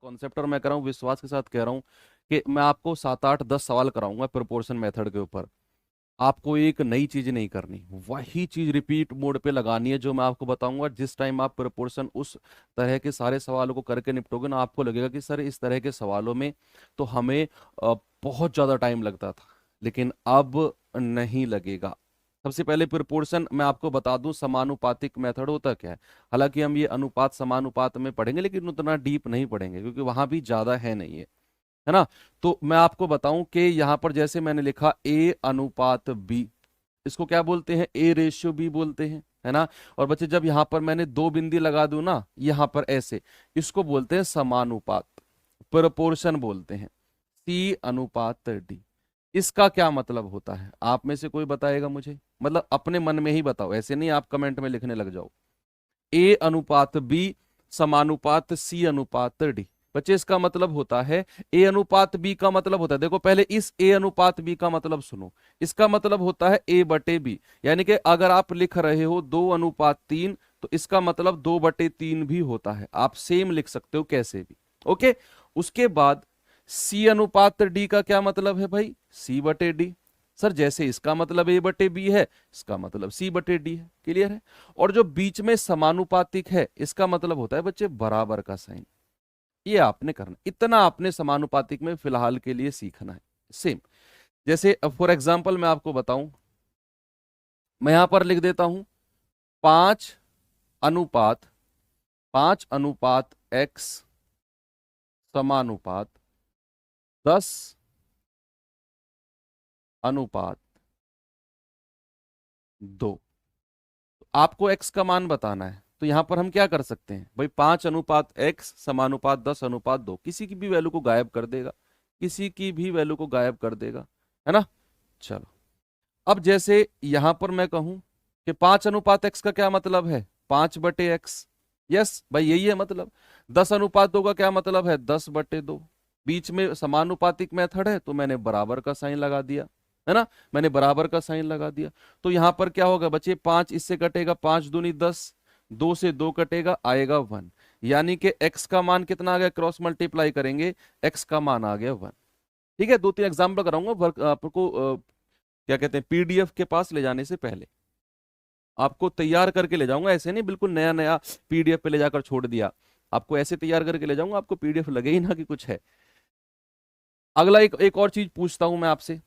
Concept और मैं कर रहा हूँ विश्वास के साथ कह रहा हूँ कि मैं आपको 7 8 10 सवाल कराऊंगा प्रोपोर्शन मेथड के ऊपर। आपको एक नई चीज नहीं करनी, वही चीज रिपीट मोड पे लगानी है जो मैं आपको बताऊंगा। जिस टाइम आप प्रोपोर्शन उस तरह के सारे सवालों को करके निपटोगे ना, आपको लगेगा कि सर इस तरह के सवालों में तो हमें बहुत ज्यादा टाइम लगता था, लेकिन अब नहीं लगेगा। सबसे पहले प्रोपोर्शन मैं आपको बता दूं, समानुपातिक मेथड होता क्या है। हालांकि हम ये अनुपात समानुपात में पढ़ेंगे, लेकिन उतना डीप नहीं पढ़ेंगे क्योंकि वहां भी ज्यादा है ना। तो मैं आपको बताऊं कि यहां पर जैसे मैंने लिखा ए अनुपात बी, इसको क्या बोलते हैं, ए रेशियो बी बोलते हैं, है ना। और बच्चे जब यहां पर मैंने दो बिंदी लगा दूं ना यहां पर ऐसे, इसको बोलते हैं समानुपात, प्रोपोर्शन बोलते हैं। सी अनुपात डी, इसका क्या मतलब होता है आप में से कोई बताएगा मुझे, मतलब अपने मन में ही बताओ, ऐसे नहीं आप कमेंट में लिखने लग जाओ। ए अनुपात बी समानुपात सी अनुपात डी। बच्चे इसका मतलब होता है, ए अनुपात बी का मतलब होता है, देखो पहले इस ए अनुपात बी का मतलब सुनो। इसका मतलब होता है ए बटे बी, यानी कि अगर आप लिख रहे हो 2:3, तो इसका मतलब 2/3 भी होता है। आप सेम लिख सकते हो कैसे भी, ओके। उसके बाद सी अनुपात डी का क्या मतलब है भाई, सी बटे डी। सर जैसे इसका मतलब ए बटे बी है, इसका मतलब सी बटे डी है, क्लियर है। और जो बीच में समानुपातिक है, इसका मतलब होता है बच्चे बराबर का साइन। ये आपने करना, इतना आपने समानुपातिक में फिलहाल के लिए सीखना है। सेम जैसे फॉर एग्जाम्पल मैं आपको बताऊं, मैं यहां पर लिख देता हूं 5 अनुपात 5 अनुपात x समानुपात 10:2। आपको x का मान बताना है, तो यहां पर हम क्या कर सकते हैं भाई, 5 अनुपात x समानुपात 10:2, किसी की भी वैल्यू को गायब कर देगा, किसी की भी वैल्यू को गायब कर देगा, है ना। चलो, अब जैसे यहां पर मैं कहूं कि 5 अनुपात x का क्या मतलब है, 5/x। यस भाई यही है मतलब। 10:2 का क्या मतलब है, 10/2। बीच में समानुपातिक मेथड है तो मैंने बराबर का साइन लगा दिया, है ना, मैंने बराबर का साइन लगा दिया। तो यहां पर क्या होगा बच्चे, 5 इससे कटेगा, 5×2 = 10, 2 से 2 कटेगा, आएगा 1। यानी कि x का मान कितना आ गया, क्रॉस मल्टीप्लाई करेंगे, x का मान आ गया 1। ठीक है, 2 3 एग्जाम्पल कराऊंगा वर्क आपको, क्या कहते हैं, पीडीएफ के पास ले जाने से पहले आपको तैयार करके ले जाऊंगा। ऐसे नहीं बिल्कुल नया नया पीडीएफ पे ले जाकर छोड़ दिया, आपको ऐसे तैयार करके ले जाऊंगा, आपको पीडीएफ लगे ही ना कि कुछ है। अगला एक एक और चीज पूछता हूं मैं आपसे,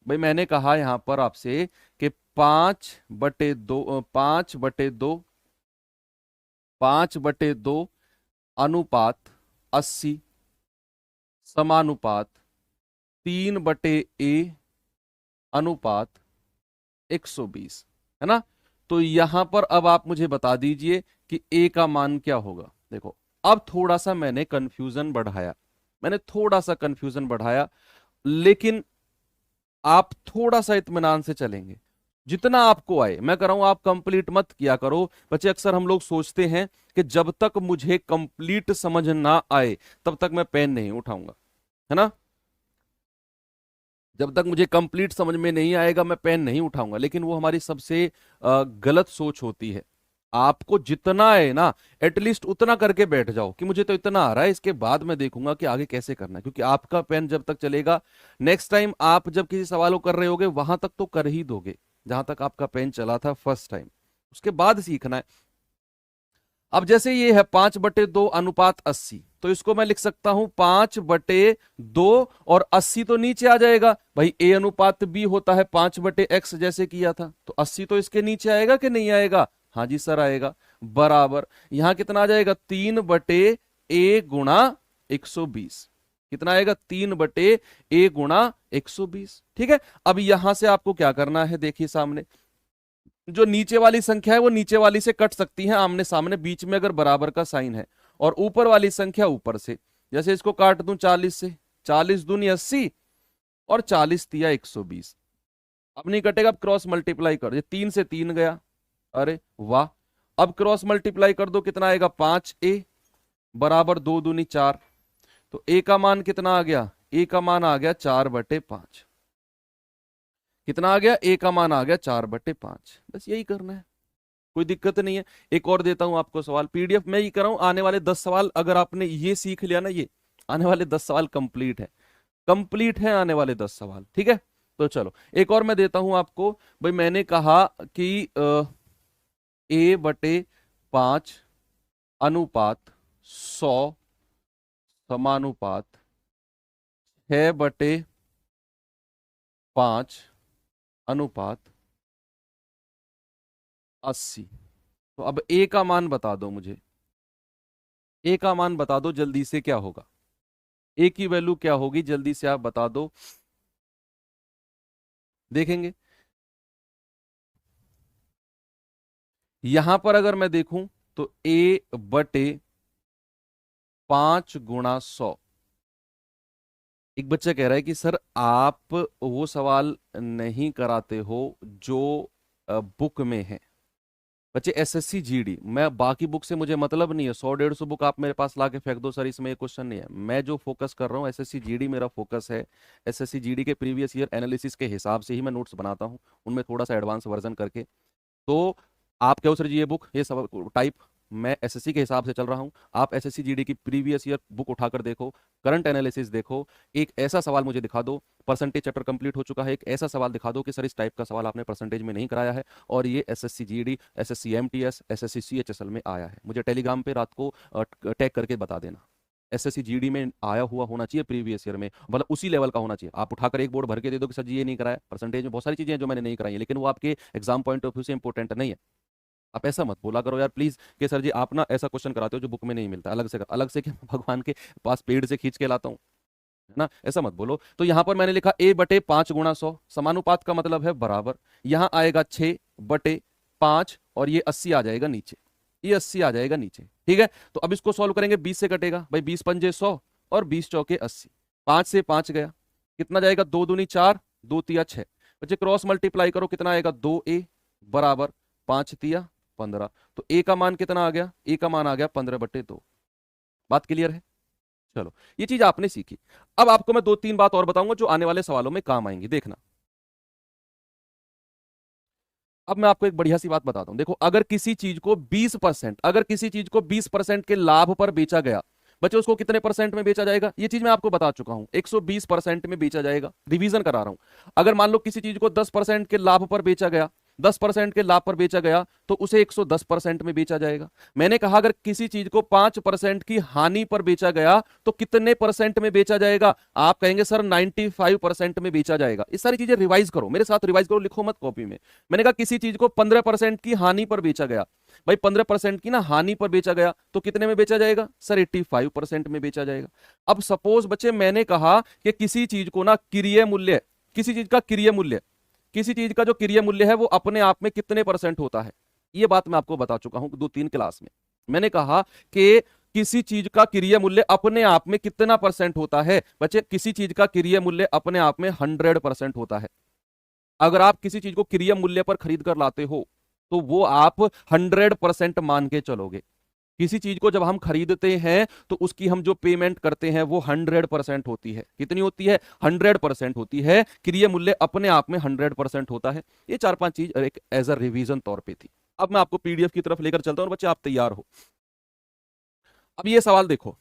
भाई मैंने कहा यहां पर आपसे कि 5/2 5/2 अनुपात 80 समानुपात 3/a अनुपात 120, है ना। तो यहां पर अब आप मुझे बता दीजिए कि a का मान क्या होगा। देखो अब थोड़ा सा मैंने कंफ्यूजन बढ़ाया, लेकिन आप थोड़ा सा इत्मीनान से चलेंगे, जितना आपको आए मैं कर रहा हूं, आप कंप्लीट मत किया करो बच्चे। अक्सर हम लोग सोचते हैं कि जब तक मुझे कंप्लीट समझ ना आए तब तक मैं पेन नहीं उठाऊंगा, है ना। जब तक मुझे कंप्लीट समझ में नहीं आएगा मैं पेन नहीं उठाऊंगा, लेकिन वो हमारी सबसे गलत सोच होती है। आपको जितना है ना, एटलीस्ट उतना करके बैठ जाओ कि मुझे तो इतना आ रहा है, इसके बाद मैं देखूंगा कि आगे कैसे करना है, क्योंकि आपका पेन जब तक चलेगा, नेक्स्ट टाइम आप जब किसी सवाल को कर रहे होगे वहां तक तो कर ही दोगे जहां तक आपका पेन चला था फर्स्ट टाइम, उसके बाद सीखना है। अब जैसे ये है 5/2 अनुपात 80, तो इसको मैं लिख सकता हूं 5/2, और 80 तो नीचे आ जाएगा भाई, ए अनुपात बी होता है 5/x जैसे किया था, तो 80 तो इसके नीचे आएगा कि नहीं आएगा, हाँ जी सर आएगा। बराबर यहां कितना आ जाएगा, 3/a गुणा 120, कितना आएगा, 3/a गुणा 120। ठीक है, अब यहां से आपको क्या करना है, देखिए सामने जो नीचे वाली संख्या है वो नीचे वाली से कट सकती है आमने सामने, बीच में अगर बराबर का साइन है, और ऊपर वाली संख्या ऊपर से, जैसे इसको काट दूं 40 से, 40 दूनी 80 और 40 तिया 120। अब नहीं कटेगा, अब क्रॉस मल्टीप्लाई कर, ये 3 से 3 गया, अरे वाह। अब क्रॉस मल्टीप्लाई कर दो, कितना आएगा, 5a बराबर 2 दूनी 4, तो a का मान कितना आ गया, a का मान आ गया 4/5। कितना आ गया, a का मान आ गया 4/5। बस यही करना है, कोई दिक्कत नहीं है। एक और देता हूं आपको सवाल, पीडीएफ में ही कर रहा हूं, आने वाले 10 सवाल अगर आपने ये सीख लिया ना, ये आने वाले 10 सवाल कंप्लीट है, कंप्लीट है आने वाले 10 सवाल, ठीक है। तो चलो एक और मैं देता हूं आपको। भाई मैंने कहा कि A/5 अनुपात 100 समानुपात 6/5 अनुपात 80। तो अब ए का मान बता दो मुझे, ए का मान बता दो जल्दी से, क्या होगा ए की वैल्यू क्या होगी, जल्दी से आप बता दो, देखेंगे। यहां पर अगर मैं देखूं तो A/5 × 100। एक बच्चा कह रहा है कि सर आप वो सवाल नहीं कराते हो जो बुक में है। बच्चे एसएससी जीडी, मैं बाकी बुक से मुझे मतलब नहीं है, 100 150 बुक आप मेरे पास ला के फेंक दो सर, इसमें ये क्वेश्चन नहीं है। मैं जो फोकस कर रहा हूँ एसएससी जीडी मेरा फोकस है। एसएससी जीडी के प्रीवियस ईयर एनालिसिस के हिसाब से ही मैं नोट्स बनाता हूँ, उनमें थोड़ा सा एडवांस वर्जन करके। तो आप क्या सर जी ये बुक ये सब टाइप, मैं एसएससी के हिसाब से चल रहा हूं। आप एसएससी जीडी की प्रीवियस ईयर बुक उठाकर देखो, करंट एनालिसिस देखो, एक ऐसा सवाल मुझे दिखा दो, परसेंटेज चैप्टर कंप्लीट हो चुका है, एक ऐसा सवाल दिखा दो कि सर इस टाइप का सवाल आपने परसेंटेज में नहीं कराया है और ये SSC GD, SSC MTS, SSC CHSL में आया है। मुझे टेलीग्राम पे रात को टैग करके बता देना। एसएससी जीडी में आया हुआ होना चाहिए प्रीवियस ईयर में, मतलब उसी लेवल का होना चाहिए। आप उठाकर एक बोर्ड भर के दे दो कि सर जी ये नहीं कराया, परसेंटेज में बहुत सारी चीजें हैं जो मैंने नहीं कराई है, लेकिन वो आपके एग्जाम पॉइंट ऑफ व्यू से इंपॉर्टेंट नहीं है। आप ऐसा मत बोला करो यार प्लीज कि सर जी आप ना ऐसा क्वेश्चन कराते हो जो बुक में नहीं मिलता, अलग से अलग से कि भगवान के पास पेड़ से खींच के लाता हूँ, है ना, ऐसा मत बोलो। तो यहां पर मैंने लिखा A/5 × 100, समानुपात का मतलब है बराबर, यहां आएगा 6/5 और ये 80 आ जाएगा नीचे, ये 80 आ जाएगा नीचे, ठीक है। तो अब इसको सॉल्व करेंगे, 20 से कटेगा भाई, 20×5 = 100 और 20×4 = 80, 5 से 5 गया, कितना जाएगा, 2 दूनी 4, 2 तिया 6। बच्चे क्रॉस मल्टीप्लाई करो, कितना आएगा, 2A बराबर 5 तिया 15। तो ए का मान कितना आ गया, ए का मान आ गया 15/2। बात क्लियर है। चलो ये चीज आपने सीखी। अब आपको मैं 2-3 बात और बताऊंगा जो आने वाले सवालों में काम आएंगी, देखना। अब मैं आपको एक बढ़िया सी बात बताता हूं, देखो अगर किसी चीज को 20%, अगर किसी चीज को 20% के लाभ पर बेचा गया, बच्चे उसको कितने परसेंट में बेचा जाएगा, ये चीज मैं आपको बता चुका हूं, 120% में बेचा जाएगा। रिवीजन करा रहा हूं, अगर मान लो किसी चीज को 10% के लाभ पर बेचा गया, 10% के लाभ पर बेचा गया तो उसे 110% में बेचा जाएगा। मैंने कहा अगर किसी चीज को 5% की हानि पर बेचा गया तो कितने परसेंट में बेचा जाएगा, आप कहेंगे सर 95% में बेचा जाएगा। इस सारी चीजें रिवाइज करो, मेरे साथ रिवाइज करो, लिखो मत कॉपी में। मैंने कहा किसी चीज को 15% की हानि पर बेचा गया, भाई 15% की ना हानि पर बेचा गया तो कितने में बेचा जाएगा, सर 85% में बेचा जाएगा। अब सपोज बच्चे मैंने कहा कि किसी चीज को ना क्रिय मूल्य, किसी चीज का क्रिय मूल्य, किसी चीज का जो क्रिय मूल्य है वो अपने आप में कितने परसेंट होता है, ये बात मैं आपको बता चुका हूं 2-3 क्लास में। मैंने कहा कि किसी चीज का क्रिय मूल्य अपने आप में कितना परसेंट होता है, बच्चे किसी चीज का क्रिय मूल्य अपने आप में 100% होता है। अगर आप किसी चीज को क्रिय मूल्य पर खरीद कर लाते हो तो वो आप 100% मान के चलोगे। किसी चीज को जब हम खरीदते हैं तो उसकी हम जो पेमेंट करते हैं वो 100% होती है। कितनी होती है, 100% होती है। क्रिय मूल्य अपने आप में 100% होता है। ये 4-5 चीज एक एज अ रिवीजन तौर पे थी। अब मैं आपको पीडीएफ की तरफ लेकर चलता हूं और बच्चे आप तैयार हो। अब ये सवाल देखो,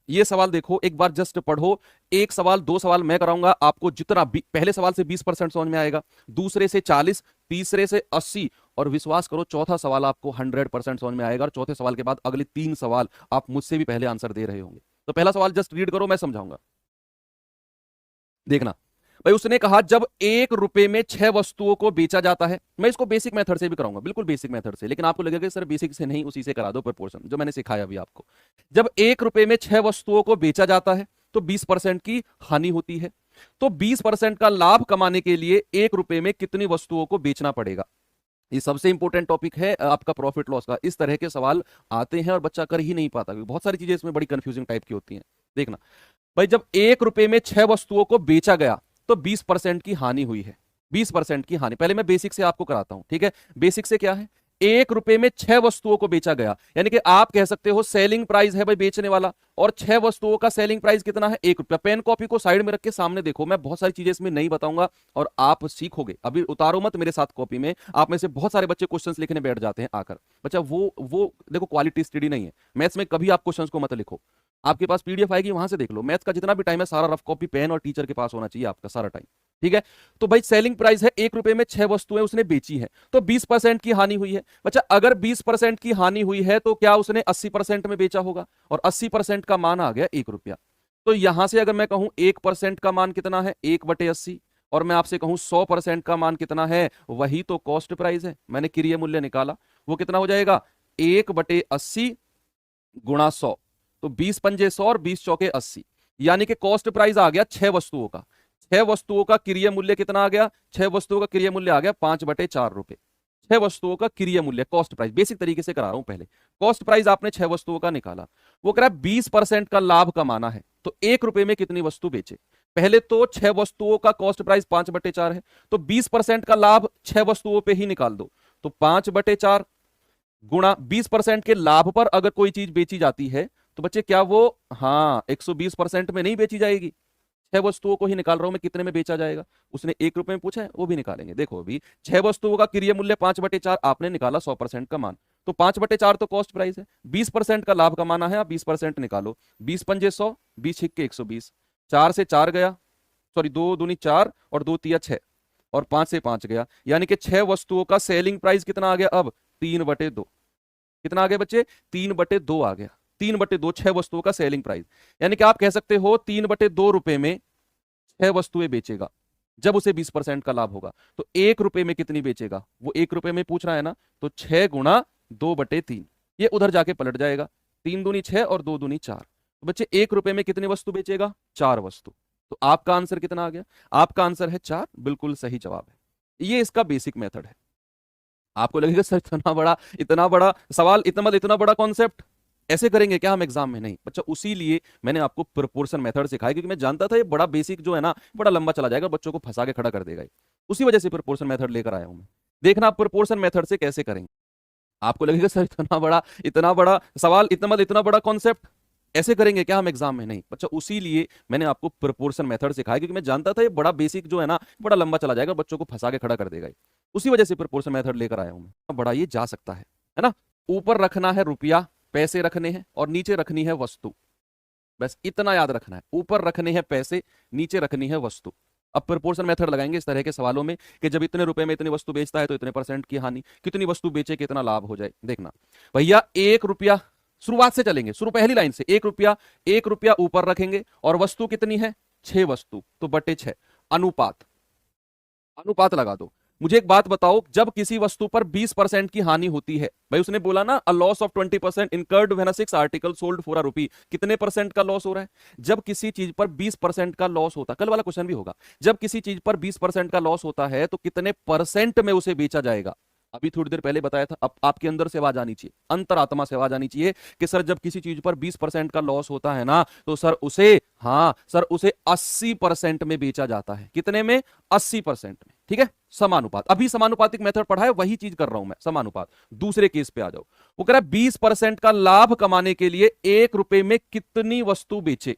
ये सवाल देखो, एक बार जस्ट पढ़ो। एक सवाल 2 सवाल मैं कराऊंगा आपको, जितना पहले सवाल से 20% समझ में आएगा, दूसरे से 40, तीसरे से 80 और विश्वास करो चौथा सवाल आपको 100% समझ में आएगा। और चौथे सवाल के बाद अगले 3 सवाल आप मुझसे भी पहले आंसर दे रहे होंगे। तो पहला सवाल जस्ट रीड करो, मैं समझाऊंगा, देखना। भाई उसने कहा जब 1 रुपए में 6 वस्तुओं को बेचा जाता है, मैं इसको बेसिक मेथड से भी कराऊंगा, बिल्कुल बेसिक मेथड से, लेकिन आपको लगेगा सर बेसिक से नहीं, उसी से करा दो प्रपोर्शन जो मैंने सिखाया अभी आपको। जब 1 रुपए में 6 वस्तुओं को बेचा जाता है तो 20% की हानि होती है। तो 20% का लाभ कमाने के लिए 1 रुपए में कितनी वस्तुओं को बेचना पड़ेगा। ये सबसे इंपॉर्टेंट टॉपिक है आपका प्रॉफिट लॉस का। इस तरह के सवाल आते हैं और बच्चा कर ही नहीं पाता, बहुत सारी चीजें इसमें बड़ी कंफ्यूजिंग टाइप की होती हैं। देखना भाई, जब 1 रुपए में 6 वस्तुओं को बेचा गया तो 20% की हानि हुई है। 20% की हानि, पहले मैं बेसिक से आपको कराता हूं, ठीक है। बेसिक से क्या है, 1 रुपए में 6 वस्तुओं को बेचा गया, यानी कि आप कह सकते हो सेलिंग प्राइस है भाई बेचने वाला, और 6 वस्तुओं का सेलिंग प्राइस कितना है, 1 रुपया। पेन कॉपी को साइड में रख के सामने देखो, मैं बहुत सारी चीजें इसमें नहीं बताऊंगा और आप सीखोगे। अभी उतारो मत मेरे साथ कॉपी में, आप में से बहुत सारे बच्चे क्वेश्चंस लिखने बैठ जाते हैं आकर। बच्चा वो देखो क्वालिटी स्टडी नहीं है, मैथ्स में कभी आप क्वेश्चंस को मत लिखो। आपके पास पीडीएफ आएगी, वहां से देख लो। मैथ्स का जितना भी टाइम है सारा रफ कॉपी पेन और टीचर के पास होना चाहिए आपका सारा टाइम। ठीक है, तो भाई सेलिंग प्राइस है 1 रुपए में 6 वस्तुएं उसने बेची है, तो 20% की हानि हुई है। बच्चा अगर 20% की हानि हुई है तो क्या उसने 80% में बेचा होगा, और 80% का मान आ गया 1 रुपया। तो यहां से अगर मैं कहूं 1% का मान कितना है, 1/80, और मैं आपसे कहूं 100% का मान कितना है, वही तो कॉस्ट प्राइस है। मैंने क्रिय मूल्य निकाला, वो कितना हो जाएगा, 1/80 गुणा 100, तो 20 पंजे 100 और 20 चौके 80, यानी कि कॉस्ट प्राइस आ गया 6 वस्तुओं का। 6 वस्तुओं का क्रिय मूल्य कितना आ गया, 6 वस्तुओं का क्रिय मूल्य आ गया 5/4 रुपए। 6 वस्तुओं का क्रिय मूल्य कॉस्ट प्राइस, बेसिक तरीके से करा रहा हूं पहले। कॉस्ट प्राइस आपने 6 वस्तुओं का निकाला, वो कह रहा है 20% का लाभ कमाना है, तो 1 रुपए में कितनी वस्तु बेचे। पहले तो 6 वस्तुओं का कॉस्ट प्राइस 5/4 है, तो 20% का लाभ 6 वस्तुओं पे ही निकाल दो, तो 5/4 गुणा 20% के लाभ पर अगर कोई चीज बेची जाती है तो बच्चे क्या वो, हाँ, 120% में नहीं बेची जाएगी। 6 वस्तुओं को ही निकाल रहा हूं मैं, कितने में बेचा जाएगा। उसने 1 रुपए में पूछा है, वो भी निकालेंगे। देखो अभी 6 वस्तुओं का क्रिय मूल्य 5/4, आपने निकाला 100% का मान, तो 5/4 तो कॉस्ट प्राइस है, 20% का लाभ कमाना है, आप 20% निकालो। 20 पंजे 100, 20 छिक्के 120, 4 से 4 गया, सॉरी 2 दूनी 4 और 2 तिया 6, और 5 से 5 गया, यानी कि 6 वस्तुओं का सेलिंग प्राइस कितना आ गया, अब 3/2। कितना आ गया बच्चे, 3/2 आ गया। 3/2 6 वस्तुओं का सेलिंग प्राइस, यानी कि आप कह सकते हो 3/2 रुपए में 6 वस्तुएं बेचेगा जब उसे 20% का लाभ होगा। तो 1 रुपए में कितनी बेचेगा, वो 1 रुपए में पूछ रहा है ना, तो 6 गुणा 2/3, ये उधर जाके पलट जाएगा। 3 दूनी 6 और 2 दूनी 4, तो बच्चे 1 रुपए में कितनी वस्तु बेचेगा, 4 वस्तु। तो आपका आंसर कितना आ गया, आपका आंसर है 4, बिल्कुल सही जवाब है। ये इसका बेसिक मेथड है। आपको लगेगा सर इतना बड़ा सवाल, इतना बड़ा कॉन्सेप्ट ऐसे करेंगे क्या हम एग्जाम में, नहीं बच्चा, उसी लिए मैंने आपको प्रोपोर्शन मेथड सिखाया, क्योंकि मैं जानता था ये बड़ा बेसिक जो है ना बड़ा लंबा चला जाएगा, बच्चों को फंसा के खड़ा कर देगा। उसी वजह से प्रोपोर्शन मेथड लेकर आया हूं मैं। देखना आप प्रोपोर्शन मेथड से कैसे करेंगे। आपको लगेगा सर इतना बड़ा सवाल, इतना बड़ा कॉन्सेप्ट ऐसे करेंगे क्या हम एग्जाम में, नहीं बच्चा, उसी लिए मैंने आपको प्रोपोर्शन मेथड सिखाया, क्योंकि मैं जानता था ये बड़ा बेसिक जो है ना बड़ा लंबा चला जाएगा, बच्चों को फंसा के खड़ा कर देगा। उसी वजह से प्रोपोर्शन मेथड लेकर आया हूं मैं। बड़ा ये जा सकता है ना। ऊपर रखना है रुपया, पैसे रखने हैं, और नीचे रखनी है वस्तु, बस इतना याद रखना है। ऊपर रखने हैं पैसे, नीचे रखनी है वस्तु। अब प्रोपोर्शन मेथड लगाएंगे इस तरह के सवालों में कि जब इतने रुपए में इतनी वस्तु बेचता है तो इतने % की हानि, कितनी वस्तु बेचे कितना लाभ हो जाए। देखना भैया, 1 रुपया, शुरुआत से चलेंगे, शुरू पहली लाइन से, 1 रुपया, 1 रुपया ऊपर रखेंगे, और वस्तु कितनी है, 6 वस्तु, तो बटे 6, अनुपात, अनुपात लगा दो। मुझे एक बात बताओ, जब किसी वस्तु पर 20% की हानि होती है, भाई उसने बोला ना a loss of 20% incurred when a 6 article sold for a rupee, कितने % का लॉस हो रहा है, जब किसी चीज पर 20% का लॉस होता, कल वाला क्वेश्चन भी होगा, जब किसी चीज पर 20% का लॉस होता है तो कितने % में उसे बेचा जाएगा। अभी थोड़ी देर पहले बताया था। अब आपके अंदर से आवाज आनी चाहिए, अंतरात्मा से आवाज आनी चाहिए कि सर जब किसी चीज पर 20% का लॉस होता है ना तो सर उसे, हाँ सर, उसे 80% में बेचा जाता है। कितने में, 80% में। ठीक है, समानुपात, अभी समानुपातिक मेथड पढ़ा है, वही चीज कर रहा हूं मैं, समानुपात। दूसरे केस पे आ जाओ। वो कह रहा है 20% का लाभ कमाने के लिए 1 रुपए में कितनी वस्तु बेचे।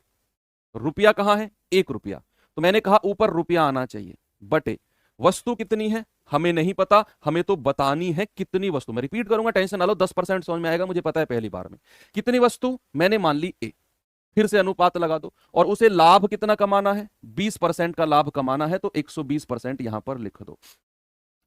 रुपया कहां है, 1 रुपया, तो मैंने कहा ऊपर रुपया आना चाहिए, बटे वस्तु कितनी है हमें नहीं पता, हमें तो बतानी है कितनी वस्तु। मैं रिपीट करूंगा, टेंशन ना लो, 10% समझ में आएगा, मुझे पता है पहली बार में। कितनी वस्तु, मैंने मान ली ए, फिर से अनुपात लगा दो, और उसे लाभ कितना कमाना है, 20% का लाभ कमाना है, तो 120% यहां पर लिख दो।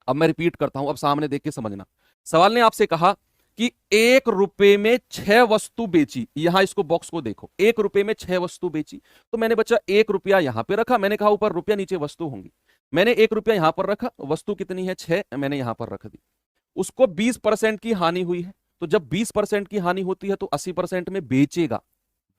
अब मैं रिपीट करता हूं, अब सामने देख के समझना। सवाल ने आपसे कहा कि 1 रुपए में 6 वस्तु बेची, यहां इसको बॉक्स को देखो, 1 रुपए में 6 वस्तु बेची, तो मैंने बच्चा 1 रुपया यहां पे रखा, मैंने कहा ऊपर रुपया नीचे वस्तु होंगी, मैंने 1 रुपया यहां पर रखा, वस्तु कितनी है 6, मैंने यहां पर रख दी। उसको 20% की हानि हुई है, तो जब 20% की हानि होती है तो 80% में बेचेगा,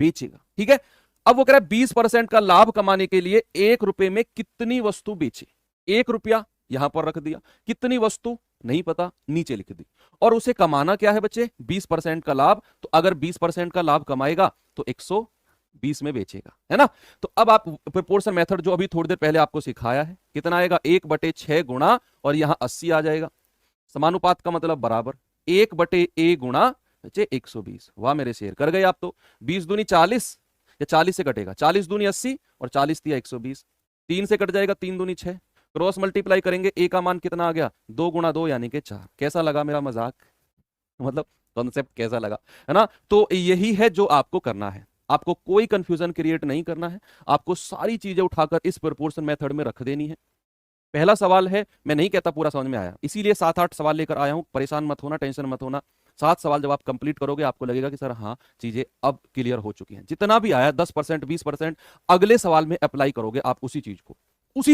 बेचेगा। ठीक है, अब वो कह रहा है 20% का लाभ कमाने के लिए 1 रुपए में कितनी वस्तु बेचे। 1 रुपया यहां पर रख दिया, कितनी वस्तु नहीं पता, नीचे लिख दी, और उसे कमाना क्या है बच्चे, 20% का लाभ। तो अगर 20% का लाभ कमाएगा तो 120 में बेचेगा, है ना। तो अब आप प्रोपोर्शन मेथड जो अभी थोड़ी देर पहले आपको सिखाया है, कितना आएगा, 1/6 गुणा, और यहां 80 आ जाएगा। समानुपात का मतलब बराबर, 1/a गुणा 120। वाह मेरे शेर, कर गए आप तो। 20 दूनी 40, या 40 से कटेगा, 40 दूनी 80 और 40 दिया 120, 3 से कट जाएगा, 3 दूनी 6, क्रॉस मल्टीप्लाई करेंगे, ए का मान कितना आ गया, 2 गुणा 2 यानी कि 4। कैसा लगा मेरा मजाक, मतलब कॉन्सेप्ट कैसा लगा, है ना। तो यही है जो आपको करना है। आपको कोई कंफ्यूजन क्रिएट नहीं करना है, आपको सारी चीजें उठाकर इस प्रोपोर्शन मेथड में रख देनी है। पहला सवाल है, मैं नहीं कहता पूरा समझ में आया, इसीलिए 7-8 सवाल लेकर आया हूं, परेशान मत होना, टेंशन मत होना। 7 सवाल जब आप कंप्लीट करोगे आपको लगेगा कि सर हाँ चीजें अब क्लियर हो चुकी हैं। जितना भी आया 10% 20% अगले सवाल में अप्लाई करोगे आप उसी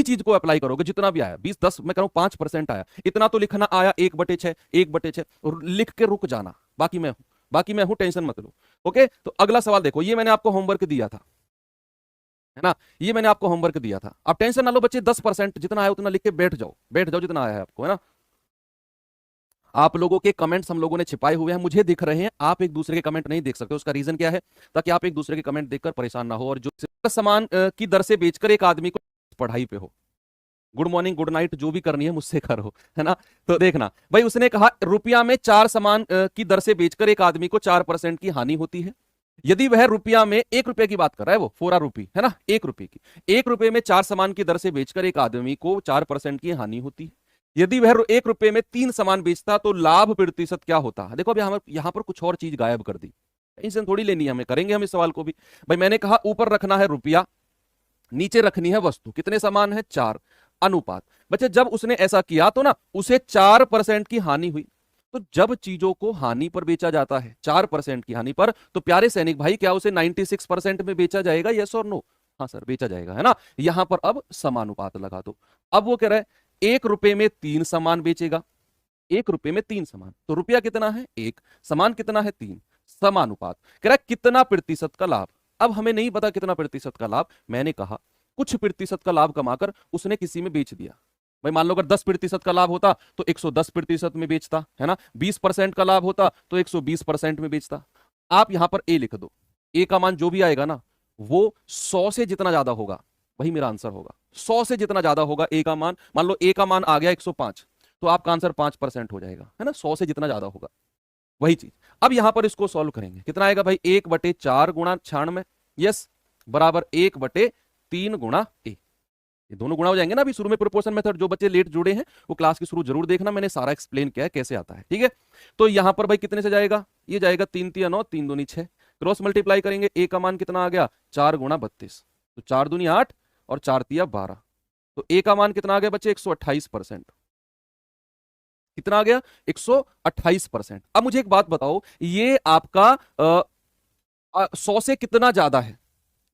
चीज को अप्लाई करोगे। जितना भी आया 20-10 मैं कह रहा हूं 5% आया, इतना तो लिखना आया 1/6 1/6 और लिख के रुक जाना, बाकी मैं हूं, टेंशन मत लो। ओके, तो अगला सवाल देखो, ये मैंने आपको होमवर्क दिया था, है ना, ये मैंने आपको होमवर्क दिया था। अब टेंशन ना लो बच्चे, 10% जितना आया उतना लिख के बैठ जाओ जितना आया है आपको, है ना। आप लोगों के कमेंट्स हम लोगों ने छिपाए हुए हैं, मुझे दिख रहे हैं, आप एक दूसरे के कमेंट नहीं देख सकते। उसका रीजन क्या है? ताकि आप एक दूसरे के कमेंट देखकर परेशान ना हो, और जो सामान की दर से बेचकर एक आदमी को पढ़ाई पे हो, गुड मॉर्निंग गुड नाइट जो भी करनी है मुझसे करो, है ना। तो देखना भाई, उसने कहा रुपया में 4 सामान की दर से बेचकर एक आदमी को 4% की हानि होती है। यदि वह रुपया में 1 रुपए की बात कर रहा है, वो 4 रुपी, है ना, 1 रुपए की, 1 रुपए में 4 सामान की दर से बेचकर एक आदमी को 4% की हानि होती है। यदि वह 1 रुपए में 3 सामान बेचता तो लाभ प्रतिशत क्या होता? देखो अभी यहां पर कुछ और चीज गायब कर दी, टेंशन थोड़ी लेनी है हमें, करेंगे हम इस सवाल को भी। भाई मैंने कहा ऊपर रखना है रुपया, नीचे रखनी है वस्तु, कितने सामान है? 4, अनुपात। बच्चे जब उसने ऐसा किया तो ना उसे 4% की हानि हुई। तो जब चीजों को हानि पर बेचा जाता है, 4% की हानि पर, तो प्यारे सैनिक भाई क्या उसे 96% में बेचा जाएगा? यस और नो? हाँ सर बेचा जाएगा, है ना। यहां पर अब समानुपात लगा दो। अब वो कह रहा है 1 रुपए में 3 सामान बेचेगा, 1 रुपए में 3 सामान, तो रुपया कितना है? 1, सामान कितना है? 3, समानुपात। कह रहा है कितना प्रतिशत का लाभ। अब हमें नहीं पता कितना प्रतिशत का लाभ, मैंने कहा कुछ प्रतिशत का लाभ कमाकर उसने किसी में बेच दिया। भाई मान लो अगर 10% का लाभ होता तो 110% में बेचता, है ना। 20% का लाभ होता तो 120% में बेचता। आप यहां पर ए लिख दो, ए का मान जो भी आएगा ना वो 100 से जितना ज्यादा होगा वही मेरा आंसर होगा। 100 से जितना ज्यादा होगा ए का मान, मान लो ए का मान आ गया 105, तो आपका आंसर 5% हो जाएगा, है ना। 100 से जितना ज्यादा होगा वही चीज। अब यहां पर इसको सॉल्व करेंगे, कितना आएगा भाई? 1/4 गुणा 96, यस, बराबर 1/3 गुणा ए। ये दोनों गुणा हो जाएंगे ना। अभी शुरू में प्रोपोर्शन मेथड, जो बच्चे लेट जुड़े हैं वो क्लास के शुरू जरूर देखना, मैंने सारा एक्सप्लेन किया है कैसे आता है, ठीक है। तो यहां पर भाई कितने से जाएगा? ये जाएगा 3 3 9, 3 दूनी 6, क्रॉस मल्टीप्लाई करेंगे, ए का मान कितना आ गया? 4 गुणा 32, तो 4 दूनी 8 और 4 तिया 12, तो ए का मान कितना आ गया बच्चे? 128%। कितना आ गया? 128%। अब मुझे एक बात बताओ, ये आपका 100 से कितना ज्यादा है?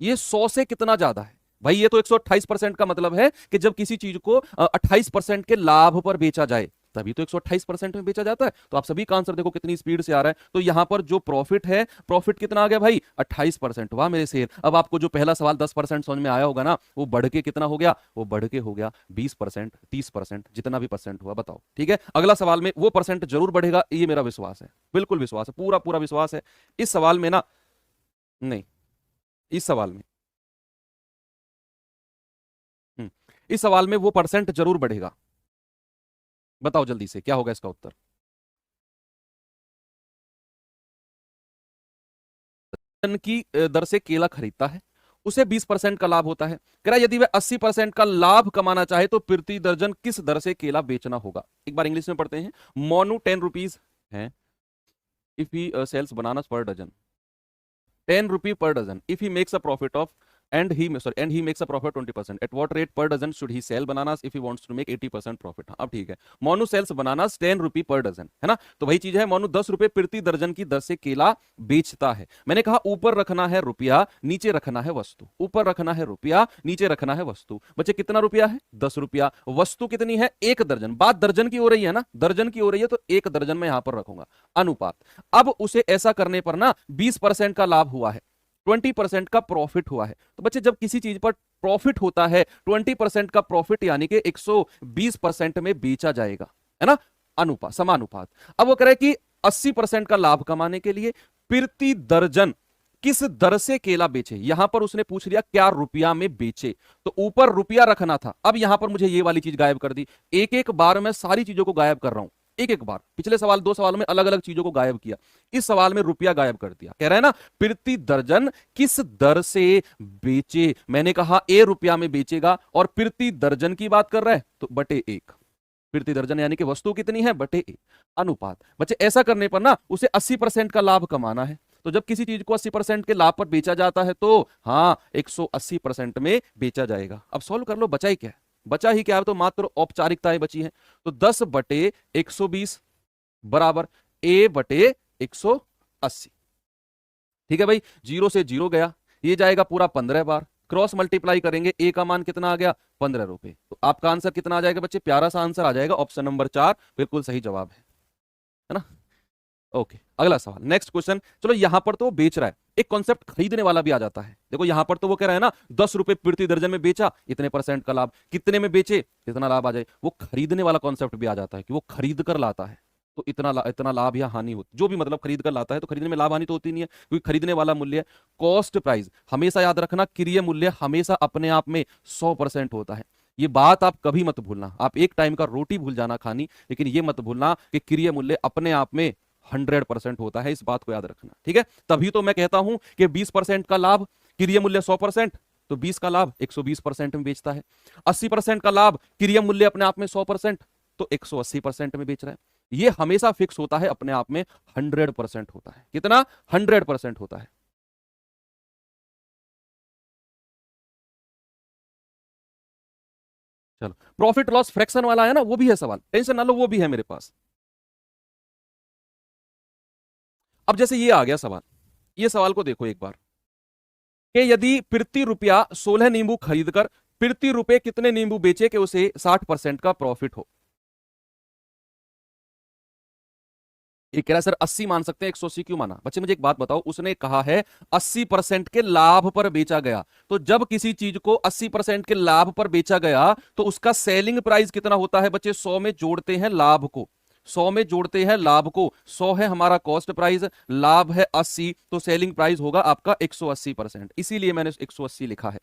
ये 100 से कितना ज्यादा है भाई? ये तो 128% का मतलब है कि जब किसी चीज को 28% के लाभ पर बेचा जाए तभी तो 128% में बेचा जाता है। तो आप सभी का आंसर देखो कितनी स्पीड से आ रहा है। तो यहां पर जो प्रॉफिट है, प्रॉफिट कितना आ गया भाई? 28%। वाह मेरे शेर। अब आपको जो पहला सवाल 10% समझ में आया होगा ना, वो बढ़ के कितना हो गया? वो बढ़ के हो गया 20%, 30%, जितना भी परसेंट हुआ, बताओ, ठीक है। अगला सवाल में वो परसेंट जरूर बढ़ेगा, ये मेरा विश्वास है, बिल्कुल विश्वास है, पूरा पूरा विश्वास है। इस सवाल में ना, नहीं, इस सवाल में, इस सवाल में वो परसेंट जरूर बढ़ेगा। बताओ जल्दी से क्या होगा इसका उत्तर? की दर से केला खरीदता है, उसे 20% का लाभ होता है। कह रहा है यदि वह 80% का लाभ कमाना चाहे तो प्रति दर्जन किस दर से केला बेचना होगा? एक बार इंग्लिश में पढ़ते हैं। मोनू 10 रुपीज है, if he sells bananas per dozen, 10 rupee per dozen. If he makes a profit of and he makes a profit 20%. At what rate per dozen should he sell bananas if he wants to make 80% profit? हाँ अब ठीक है। Monu sales bananas 10 रुपी पर dozen, है ना। तो वही चीज है, मोनू 10 रुपए प्रति दर्जन की दर से केला बेचता है। मैंने कहा ऊपर रखना है रुपया, नीचे रखना है वस्तु। ऊपर रखना है रुपया, नीचे रखना है वस्तु। बच्चे कितना रुपया है? 10 रुपया। वस्तु कितनी है? 1 दर्जन। बात दर्जन की हो रही है ना, दर्जन की हो रही है, तो 1 दर्जन में यहां पर रखूंगा। अनुपात। अब उसे ऐसा करने पर ना 20% का लाभ हुआ है, 20% का प्रॉफिट हुआ है। तो बच्चे जब किसी चीज पर प्रॉफिट होता है 20% का प्रॉफिट यानी कि 120% में बेचा जाएगा, है ना। अनुपात, समानुपात। अब वो कह रहे हैं कि 80% का लाभ कमाने के लिए प्रति दर्जन किस दर से केला बेचे। यहां पर उसने पूछ लिया क्या रुपया में बेचे, तो ऊपर रुपया रखना था। अब यहां पर मुझे ये वाली चीज गायब कर दी। एक एक बार मैं सारी चीजों को गायब कर रहा हूं, एक एक बार। पिछले सवाल 2 सवालों में अलग अलग चीजों को गायब किया, इस सवाल में रुपया गायब कर दिया। कह रहा है ना प्रति दर्जन किस दर से बेचे। मैंने कहा ए रुपया में बेचेगा और प्रति दर्जन की बात कर रहा है तो बटे 1, प्रति दर्जन यानी कि वस्तु कितनी है? बटे 1। अनुपात। बच्चे ऐसा करने पर ना उसे 80% का लाभ कमाना है, तो जब किसी चीज को 80% के लाभ पर बेचा जाता है तो हाँ 180% में बेचा जाएगा। अब सॉल्व कर लो, बचा ही क्या है, बचा ही क्या है, तो मात्र औपचारिकताएं बची हैं। तो 10/120 बराबर A/180। ठीक है भाई, 0 से 0 गया, ये जाएगा पूरा 15 बार, क्रॉस मल्टीप्लाई करेंगे, ए का मान कितना आ गया 15 रुपए। तो आपका आंसर कितना आ जाएगा बच्चे, प्यारा सा आंसर आ जाएगा, ऑप्शन नंबर 4 बिल्कुल सही जवाब है ना। ओके, अगला सवाल, नेक्स्ट क्वेश्चन। चलो यहां पर तो वो बेच रहा है, एक कॉन्सेप्ट खरीदने वाला भी आ जाता है। देखो यहां पर तो वो कह रहा है ना 10 रुपए प्रति दर्जन में बेचा, इतने % का लाभ, कितने में बेचे इतना लाभ आ जाए। वो खरीदने वाला कॉन्सेप्ट भी आ जाता है कि वो खरीद कर लाता है तो इतना लाभ या हानि होती, जो भी मतलब खरीद कर लाता है तो खरीदने में लाभ हानि तो होती नहीं है, क्योंकि खरीदने वाला मूल्य कॉस्ट प्राइस हमेशा याद रखना, क्रिय मूल्य हमेशा अपने आप में 100% होता है। ये बात आप कभी मत भूलना, आप एक टाइम का रोटी भूल जाना खानी, लेकिन ये मत भूलना कि क्रिय मूल्य अपने आप में 100% होता है, इस बात को याद रखना, ठीक है। तभी तो मैं कहता हूं कि 20% का लाभ, क्रिय मूल्य 100%, तो 20 का लाभ 120% में बेचता है। 80% का लाभ, क्रिय मूल्य अपने आप में 100%, तो 180% में बेच रहा है। ये हमेशा फिक्स होता है, अपने आप में 100% होता है। कितना, 100% होता है। चलो, प्रॉफिट लॉस फ्रैक्शन वाला है ना, वो भी है सवाल, टेंशन ना लो, वो भी है मेरे पास। अब जैसे ये आ गया सवाल, ये सवाल को देखो एक बार, कि यदि प्रति रुपया 16 नींबू खरीदकर प्रति रुपए कितने नींबू बेचे कि उसे 60% का प्रॉफिट हो। ये कह रहा है सर 80 मान सकते हैं, 180 क्यों माना। बच्चे मुझे एक बात बताओ, उसने कहा है 80% के लाभ पर बेचा गया, तो जब किसी चीज को 80% के लाभ पर बेचा गया तो उसका सेलिंग प्राइस कितना होता है बच्चे, 100 में जोड़ते हैं लाभ को, 100 में जोड़ते हैं लाभ को, 100 है हमारा कॉस्ट प्राइस, लाभ है 80, तो सेलिंग प्राइस होगा आपका 180%, इसीलिए मैंने 180 लिखा है।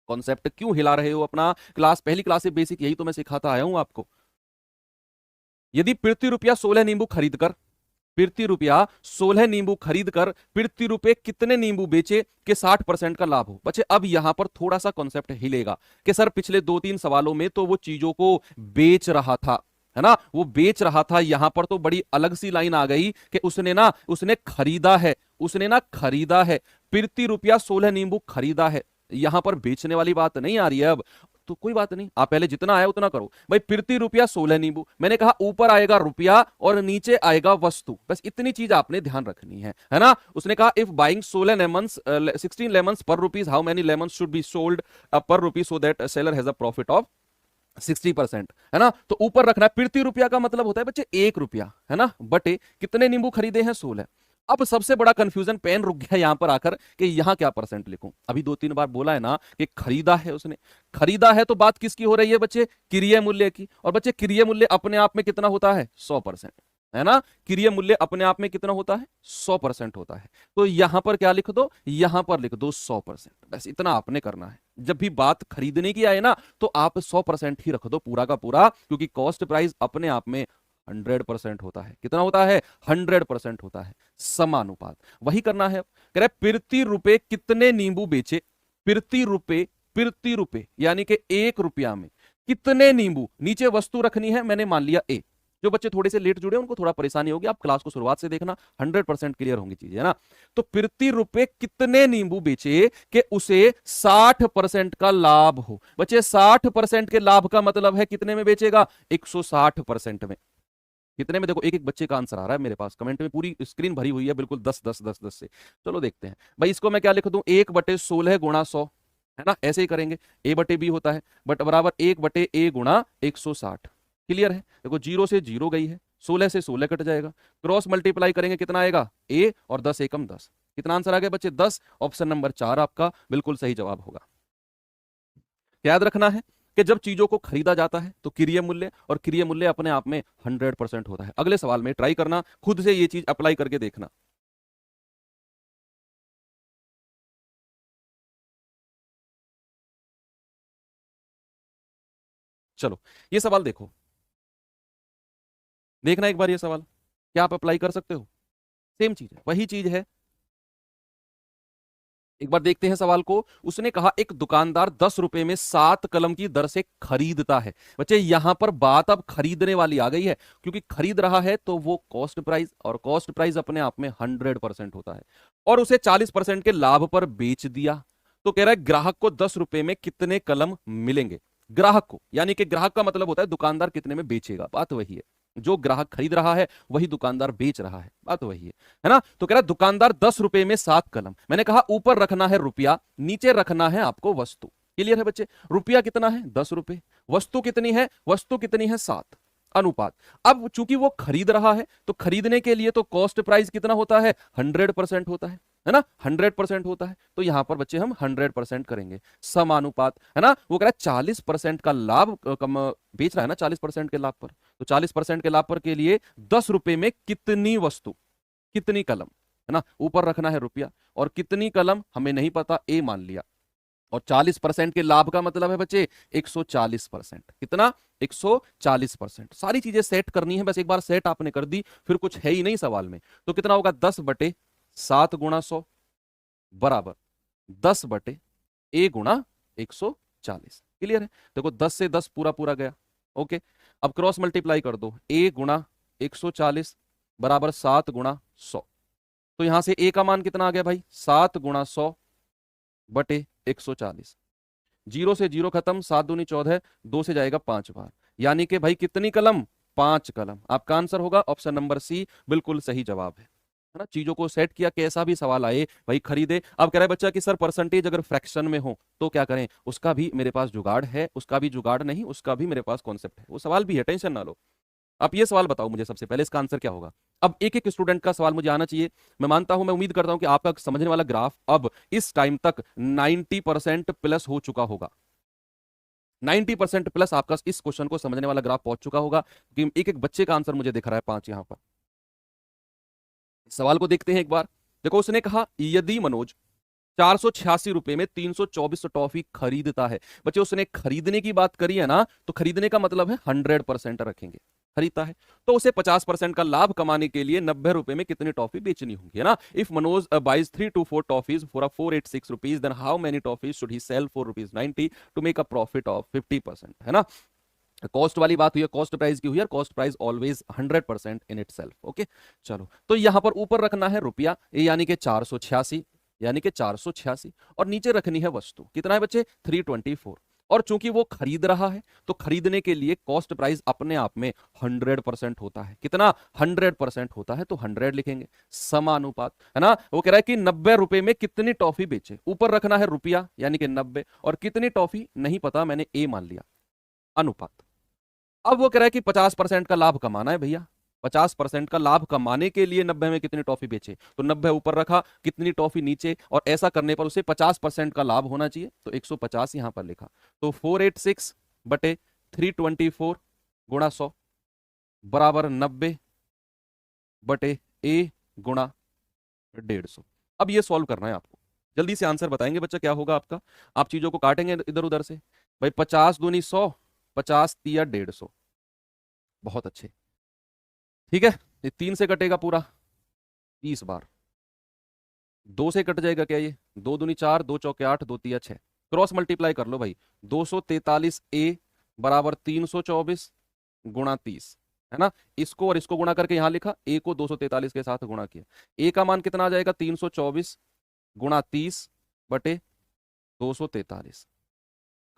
कॉन्सेप्ट क्यों हिला रहे हो अपना, क्लास पहली क्लास से बेसिक यही तो मैं सिखाता आया हूं आपको। यदि प्रति रुपया 16 नींबू खरीदकर प्रति रुपया 16 नींबू खरीदकर प्रति रुपए कितने नींबू बेचे कि 60% का लाभ हो। बच्चे अब यहां पर थोड़ा सा कॉन्सेप्ट हिलेगा कि सर पिछले 2-3 सवालों में तो वो चीजों को बेच रहा था, है ना, वो बेच रहा था, यहां पर तो बड़ी अलग सी लाइन आ गई कि उसने खरीदा है, उसने ना खरीदा है, प्रति रुपया 16 नींबू खरीदा है, यहां पर बेचने वाली बात नहीं आ रही है अब। तो कोई बात नहीं, आप पहले जितना आया उतना करो भाई। प्रति रुपया 16 नींबू, मैंने कहा ऊपर आएगा रुपया और नीचे आएगा वस्तु, बस इतनी चीज आपने ध्यान रखनी है ना। उसने कहा if buying 16 lemons per rupees, how many lemons should be sold per rupees so that seller has a profit of 60%, है ना। तो ऊपर रखना है, प्रति रुपया का मतलब होता है बच्चे 1 रुपया, है ना, बटे कितने नींबू खरीदे हैं 16। अब सबसे बड़ा कंफ्यूजन, पेन रुक गया यहां पर आकर कि यहां क्या परसेंट लिखूं। अभी 2-3 बार बोला है ना कि खरीदा है उसने, खरीदा है तो बात किसकी हो रही है बच्चे, क्रिय मूल्य की। और बच्चे क्रिय मूल्य अपने आप में कितना होता है, 100%, है ना। क्रिय मूल्य अपने आप में कितना होता है, 100% होता है। तो यहां पर क्या लिख दो, यहां पर लिख दो 100%, बस इतना आपने करना है। जब भी बात खरीदने की आए ना तो आप 100% ही रख दो पूरा का पूरा, क्योंकि कॉस्ट प्राइस अपने आप में 100% होता है। कितना होता है, 100% होता है, समानुपात। वही करना है। कह रहे प्रति रुपए कितने नींबू बेचे, प्रति रुपए यानी कि 1 रुपया में कितने नींबू, नीचे वस्तु रखनी है, मैंने मान लिया ए। जो बच्चे थोड़े से लेट जुड़े उनको थोड़ा परेशानी होगी, आप क्लास को शुरुआत से देखना, 100% क्लियर होंगी चीजें, है ना। तो प्रति रुपए कितने नींबू बेचे कि उसे 60% का लाभ हो। बच्चे 60% के लाभ का मतलब है कितने में बेचेगा, 160% में। कितने में, देखो एक एक बच्चे का आंसर आ रहा है मेरे पास, कमेंट में पूरी स्क्रीन भरी हुई है बिल्कुल 10 10 10 10 से। चलो देखते हैं भाई, इसको मैं क्या लिख दूं, 1/16 गुणा 100, है ना, ऐसे ही करेंगे। A/B होता है बट बराबर 1/A गुणा 160। क्लियर है, देखो 0 से 0 गई है, 16 से 16 कट जाएगा, क्रॉस मल्टीप्लाई करेंगे कितना आएगा, A और 10 एकम 10। कितना आंसर आ गया बच्चे, 10। ऑप्शन नंबर 4 आपका बिल्कुल सही जवाब होगा। याद रखना है कि जब चीजों को खरीदा जाता है तो क्रिय मूल्य, और क्रिय मूल्य अपने आप में 100% होता है। अगले सवाल में ट्राई करना, खुद से ये चीज अप्लाई करके देखना। चलो ये सवाल देखो, देखना एक बार ये सवाल, क्या आप अप्लाई कर सकते हो। सेम चीज है, वही चीज है। एक बार देखते हैं सवाल को। उसने कहा एक दुकानदार 10 रुपए में 7 कलम की दर से खरीदता है। बच्चे यहां पर बात अब खरीदने वाली आ गई है, क्योंकि खरीद रहा है तो वो कॉस्ट प्राइस, और कॉस्ट प्राइस अपने आप में 100% होता है, और उसे 40% के लाभ पर बेच दिया। तो कह रहा है ग्राहक को 10 रुपए में कितने कलम मिलेंगे। ग्राहक को, यानी कि ग्राहक का मतलब होता है दुकानदार कितने में बेचेगा, बात वही है। जो ग्राहक खरीद रहा है वही दुकानदार बेच रहा है, बात वही है ना। तो कह रहा है दुकानदार 10 रुपए में 7 कलम। मैंने कहा ऊपर रखना है रुपया, नीचे रखना है आपको वस्तु। क्लियर है बच्चे। रुपया कितना है 10 रुपए, वस्तु कितनी है, वस्तु कितनी है 7। अनुपात। अब चूंकि वो खरीद रहा है तो खरीदने के लिए तो कॉस्ट प्राइस कितना होता है, 100% होता है ना, 100% होता है। तो यहां पर बच्चे हम 100% करेंगे, समानुपात, है ना। वो कह रहा है 40% का लाभ कम बेच रहा है ना, 40% के लाभ पर। तो 40% के लाभ पर के लिए 10 रुपए में कितनी वस्तु, कितनी कलम, है ना। ऊपर रखना है रुपया, और कितनी कलम हमें नहीं पता, ए मान लिया। और 40% के लाभ का मतलब है बच्चे 140%। कितना, 140%। सारी चीजें सेट करनी है, बस एक बार सेट आपने कर दी फिर कुछ है ही नहीं सवाल में। तो कितना होगा, 10/7 गुणा 100 बराबर 10/A गुणा 140। क्लियर है। देखो 10 से 10 पूरा पूरा गया। ओके, अब क्रॉस मल्टीप्लाई कर दो, A गुणा 140 बराबर 7 गुणा 100। तो यहां से A का मान कितना आ गया भाई, 7 गुणा 100/140। जीरो से जीरो खत्म, 7 दूनी 14, 2 से जाएगा 5 बार, यानी कि भाई कितनी कलम, 5 कलम। आपका आंसर होगा ऑप्शन नंबर सी, बिल्कुल सही जवाब है ना। चीजों को सेट किया, कैसा भी सवाल आए भाई खरीदे। अब कह रहा है बच्चा कि सर परसेंटेज अगर फ्रैक्शन में हो तो क्या करें, उसका भी मेरे पास जुगाड़ है, उसका भी जुगाड़ नहीं, उसका भी मेरे पास कॉन्सेप्ट है, वो सवाल भी है, टेंशन ना लो। आप ये सवाल बताओ मुझे सबसे पहले, इसका आंसर क्या होगा। अब एक एक स्टूडेंट का सवाल मुझे आना चाहिए। मैं मानता हूं, मैं उम्मीद करता हूं कि आपका समझने वाला ग्राफ अब इस टाइम तक 90% प्लस हो चुका होगा। 90% प्लस आपका इस क्वेश्चन को समझने वाला ग्राफ पहुंच चुका होगा, क्योंकि एक एक बच्चे का आंसर मुझे दिख रहा है 5 यहां पर। सवाल को देखते हैं एक बार। देखो उसने कहा यदि मनोज 486 रुपए में 324 टॉफी खरीदता है। बच्चे उसने खरीदने की बात करी है ना, तो खरीदने का मतलब है 100% रखेंगे, खरीदता है। तो उसे 50% का लाभ कमाने के लिए 90 रुपए में कितनी टॉफी बेचनी होंगी, है ना। If Manoj buys 3 to 4 toffees for 486 rupees, then how many toffees should he sell for ₹90 to make a profit of 50%, है ना। कॉस्ट वाली बात हुई है, कॉस्ट प्राइस की हुई है, cost price always 100% in itself. Okay, चलो तो यहां पर ऊपर रखना है रुपया, यानी कि 486, यानी कि 486, और नीचे रखनी है वस्तु, कितना है बच्चे, 324। और चूंकि वो खरीद रहा है तो खरीदने के लिए कॉस्ट प्राइस अपने आप में 100% होता है। कितना, 100% होता है, तो 100 लिखेंगे, समानुपात, है ना। वो कह रहा है कि 90 रुपए में कितनी टॉफी बेचे, ऊपर रखना है रुपया यानी कि 90, और कितनी टॉफी नहीं पता, मैंने ए मान लिया, अनुपात। अब वो कह रहा है कि 50% का लाभ कमाना है भैया, 50% का लाभ कमाने के लिए 90 में कितनी टॉफी बेचे, तो 90 ऊपर रखा, कितनी टॉफी नीचे, और ऐसा करने पर उसे 50% का लाभ होना चाहिए, तो 150 यहां पर लिखा। तो 486/324 गुणा 100 बराबर 90/A गुणा 150। अब ये सॉल्व करना है आपको, जल्दी से आंसर बताएंगे बच्चा क्या होगा आपका। आप चीजों को काटेंगे इधर उधर से। भाई 50 दूनी 100, 50 तिया 150, बहुत अच्छे। ठीक है, ये 3 से कटेगा पूरा 30 बार, 2 से कट जाएगा क्या, ये 2 दूनी 4, 2 चौके 8, 2 तिया 6। क्रॉस मल्टीप्लाई कर लो भाई, 243A बराबर 324 गुणा 30, है ना। इसको और इसको गुणा करके यहां लिखा, ए को 243 के साथ गुणा किया। ए का मान कितना आ जाएगा, 324 गुणा 30/243।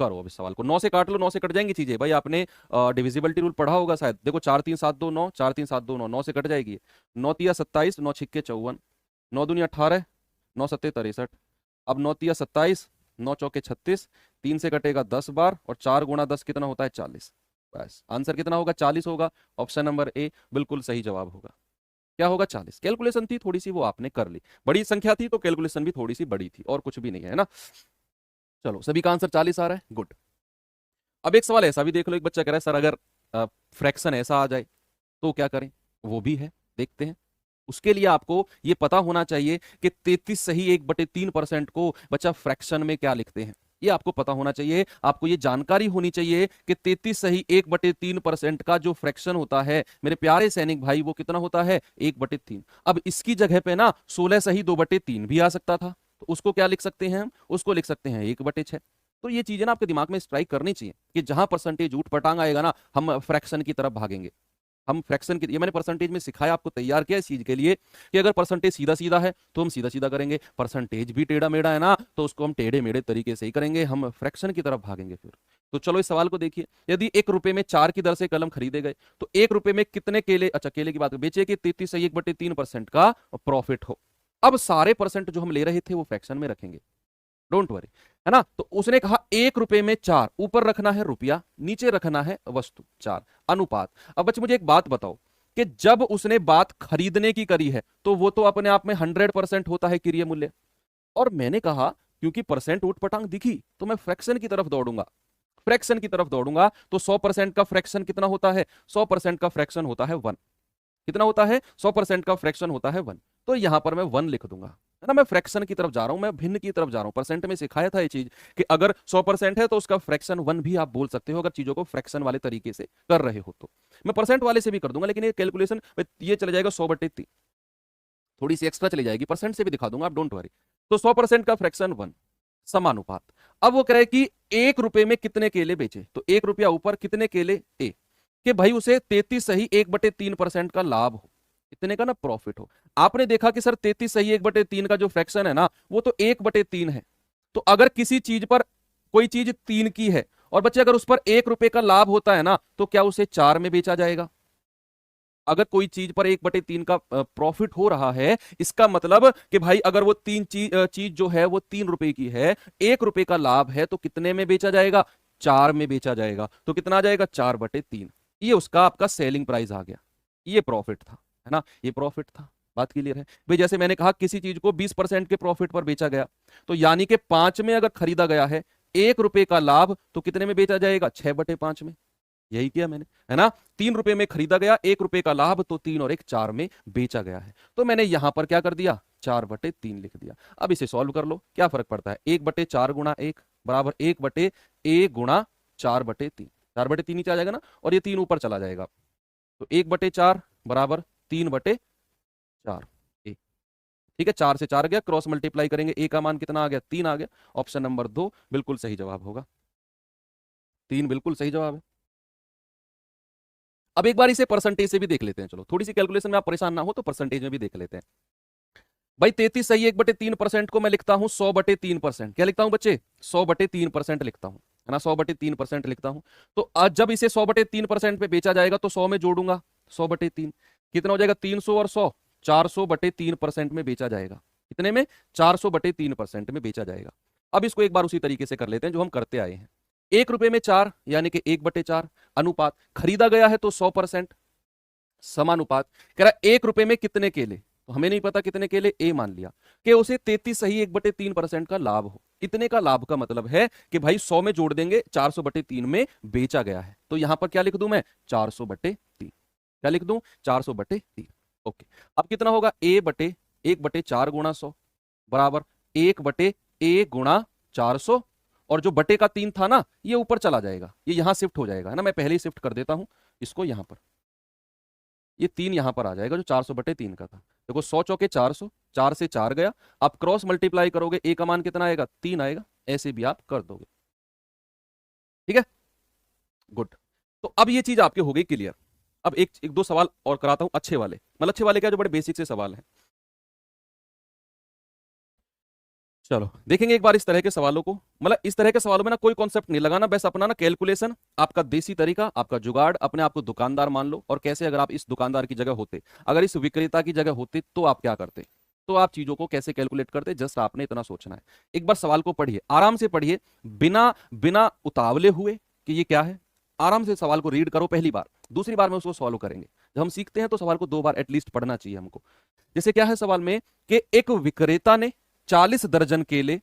करो अभी सवाल को, 9 से काट लो, 9 से कट जाएंगी चीजें भाई। आपने डिविजिबिलिटी रूल पढ़ा होगा शायद। देखो 4 3 7 2 9, 4 3 7 2 9, 9 से कट जाएगी। 9 तिया 27, 9 छिक्के 54, 9 दूनी 18, 9 सत्ते 63। अब 9 तिया 27, 9 चौके 36, 3 से कटेगा 10 बार, और 4 गुणा 10 कितना होता है, 40। बस आंसर कितना होगा, 40 होगा। ऑप्शन नंबर ए बिल्कुल सही जवाब होगा। क्या होगा, 40। कैलकुलेशन थी थोड़ी सी, वो आपने कर ली, बड़ी संख्या थी तो कैलकुलेशन भी थोड़ी सी बड़ी थी, और कुछ भी नहीं है ना। चलो सभी का आंसर 40 आ रहा है, गुड। अब एक सवाल ऐसा भी देख लो, एक बच्चा कह रहा है सर अगर फ्रैक्शन ऐसा आ जाए तो क्या करें, वो भी है, देखते हैं। उसके लिए आपको ये पता होना चाहिए कि 33 सही 1/3% को बच्चा फ्रैक्शन में क्या लिखते हैं, ये आपको पता होना चाहिए। आपको ये जानकारी होनी चाहिए कि 33 सही 1/3% का जो फ्रैक्शन होता है मेरे प्यारे सैनिक भाई, वो कितना होता है, 1/3। अब इसकी जगह पे ना 16 सही 2/3 भी आ सकता था, तो उसको क्या लिख सकते हैं हम, उसको लिख सकते हैं 1/6। तो ये चीजें ना आपके दिमाग में स्ट्राइक करनी चाहिए कि जहां परसेंटेज ऊट पटांग आएगा ना, हम फ्रैक्शन की तरफ भागेंगे। हम फ्रैक्शन की, ये मैंने परसेंटेज में सिखाया, आपको तैयार किया इस चीज के लिए कि अगर परसेंटेज सीधा सीधा है तो हम सीधा सीधा करेंगे, परसेंटेज भी टेढ़ा मेढ़ा है ना तो उसको हम टेढ़े मेढ़े तरीके से ही करेंगे, हम फ्रैक्शन की तरफ भागेंगे फिर। तो चलो इस सवाल को देखिए, यदि 1 रुपए में 4 की दर से कलम खरीदे गए तो 1 रुपए में कितने केले, अच्छा केले की बात बेचे कि 33.1/3% का प्रॉफिट हो। अब सारे परसेंट जो हम ले रहे थे वो फ्रैक्शन में रखेंगे, डोंट वरी, है ना। तो उसने कहा 1 रुपए में 4, ऊपर रखना है रुपया, नीचे रखना है वस्तु 4, अनुपात। अब बच्चे मुझे एक बात बताओ कि जब उसने बात खरीदने की करी है तो वो तो अपने आप में 100% होता है क्रिय मूल्य, और मैंने कहा क्योंकि परसेंट ऊट पटांग दिखी तो मैं फ्रैक्शन की तरफ दौड़ूंगा, फ्रैक्शन की तरफ दौड़ूंगा। तो 100% का फ्रैक्शन कितना होता है, 100% का फ्रैक्शन होता है 1। कितना होता है, 100% का फ्रैक्शन होता है 1। तो यहां पर मैं 1 लिख दूंगा, है ना। मैं फ्रैक्शन की तरफ जा रहा हूं, मैं भिन्न की तरफ जा रहा हूं। परसेंट में सिखाया था ये चीज कि अगर 100% है तो उसका फ्रैक्शन 1 भी आप बोल सकते हो, अगर चीजों को फ्रैक्शन वाले तरीके से कर रहे हो तो। मैं परसेंट वाले से भी कर दूंगा, लेकिन ये कैलकुलेशन ये चले जाएगा 100/3, थोड़ी सी एक्स्ट्रा चली जाएगी, परसेंट से भी दिखा दूंगा, आप डोंट वरी। तो 100% का फ्रैक्शन 1, समानुपात। अब वो कह रहे कि 1 रुपए में कितने केले बेचे, तो 1 रुपया ऊपर कितने केले ए, कि भाई उसे 33 1/3% का लाभ हो, इतने का ना प्रॉफिट हो। आपने देखा कि सर 33 का जो फ्रैक्शन है ना वो तो 1/3 है। तो अगर किसी चीज पर, कोई चीज 3 की है और बच्चे अगर उस पर 1 रुपए का लाभ होता है ना तो क्या उसे 4 में बेचा जाएगा। अगर कोई चीज पर 1/3 का प्रॉफिट हो रहा है, इसका मतलब कि भाई अगर वो चीज जो है वो 3 रुपए की है, 1 रुपए का लाभ है तो कितने में बेचा जाएगा, 4 में बेचा जाएगा। तो कितना आ जाएगा, 4/3। ये उसका आपका सेलिंग प्राइस आ गया, ये प्रॉफिट था, है ना, ये प्रॉफिट था। बात क्लियर है भाई। जैसे मैंने कहा किसी चीज को 20% के प्रॉफिट पर बेचा गया, तो यानी कि 5 में अगर खरीदा गया है, 1 रुपए का लाभ तो कितने में बेचा जाएगा, 6/5 में। यही किया मैंने, है ना। 3 रुपए में खरीदा गया, 1 रुपए का लाभ, तो 3 और 1 4 में बेचा गया है। तो मैंने यहां पर क्या कर दिया, 4/3 लिख दिया। अब इसे सॉल्व कर लो, क्या फर्क पड़ता है, 1/4 गुणा 1 बराबर 1/a गुणा 4/3, 4/3 नीचे आ जाएगा ना, और ये 3 ऊपर चला जाएगा। तो 1/4 बराबर 3/4 ए। ठीक है, 4 से 4 गया, क्रॉस मल्टीप्लाई करेंगे, ए का मान कितना आ गया, 3 आ गया। ऑप्शन नंबर 2 बिल्कुल सही जवाब होगा, 3 बिल्कुल सही जवाब है। अब एक बार इसे परसेंटेज से भी देख लेते हैं, चलो थोड़ी सी कैलकुलेशन में आप परेशान ना हो तो परसेंटेज में भी देख लेते हैं। भाई 33 1/3% को मैं लिखता हूं 100/3%। क्या लिखता हूं बच्चे, 100/3% लिखता हूं, है ना, 100/3% लिखता हूं। तो आज जब इसे 100/3% पे बेचा जाएगा तो 100 में जोड़ूंगा 100/3, कितना हो जाएगा, 300 और 100, 400/3% में बेचा जाएगा। कितने में, 400/3% में बेचा जाएगा। अब इसको एक बार उसी तरीके से कर लेते हैं जो हम करते आए हैं। 1 रुपए में 4 यानी कि 1/4, अनुपात खरीदा गया है तो 100%, समानुपात। कह रहा है 1 रुपए में कितने केले, तो हमें नहीं पता कितने केले, ए मान लिया कि उसे 33 1/3% का लाभ हो। इतने का लाभ का मतलब है कि भाई 100 में जोड़ देंगे, 400/3 में बेचा गया है। तो यहां पर क्या लिख दूं मैं, 400/3। क्या लिख दूं, 400/3। ओके, अब कितना होगा, A/1/4 गुणा 100 बराबर 1/A गुणा 400, और जो बटे का 3 था ना ये ऊपर चला जाएगा, ये यहां शिफ्ट हो जाएगा, है ना। मैं पहले ही शिफ्ट कर देता हूं इसको यहां पर, ये 3 यहां पर आ जाएगा जो 400/3 का था। देखो 100 चौके 400, 4 से 4 गया। आप क्रॉस मल्टीप्लाई करोगे, ए का मान कितना आएगा, 3 आएगा। ऐसे भी आप कर दोगे, ठीक है, गुड। तो अब ये चीज आपके हो गई क्लियर। अब एक दो सवाल और कराता हूं अच्छे वाले, मतलब अच्छे वाले क्या, जो बड़े बेसिक से सवाल हैं। चलो देखेंगे एक बार इस तरह के सवालों को, मतलब इस तरह के सवालों में ना कोई कॉन्सेप्ट नहीं लगाना, बस अपना ना कैलकुलेशन, आपका देसी तरीका, आपका जुगाड़, अपने आप को दुकानदार मान लो। और कैसे, अगर आप इस दुकानदार की जगह होते, अगर इस विक्रेता की जगह होते तो आप क्या करते, तो आप चीजों को कैसे कैलकुलेट करते, जस्ट आपने इतना सोचना है। एक बार सवाल को पढ़िए, आराम से पढ़िए, बिना बिना उतावले हुए कि ये क्या है। आराम से सवाल को रीड करो पहली बार, दूसरी बार में उसको सॉल्व करेंगे। जब हम सीखते हैं तो सवाल को 2 बार एटलीस्ट पढ़ना चाहिए हमको। जैसे क्या है सवाल में कि एक विक्रेता ने 40 दर्जन केले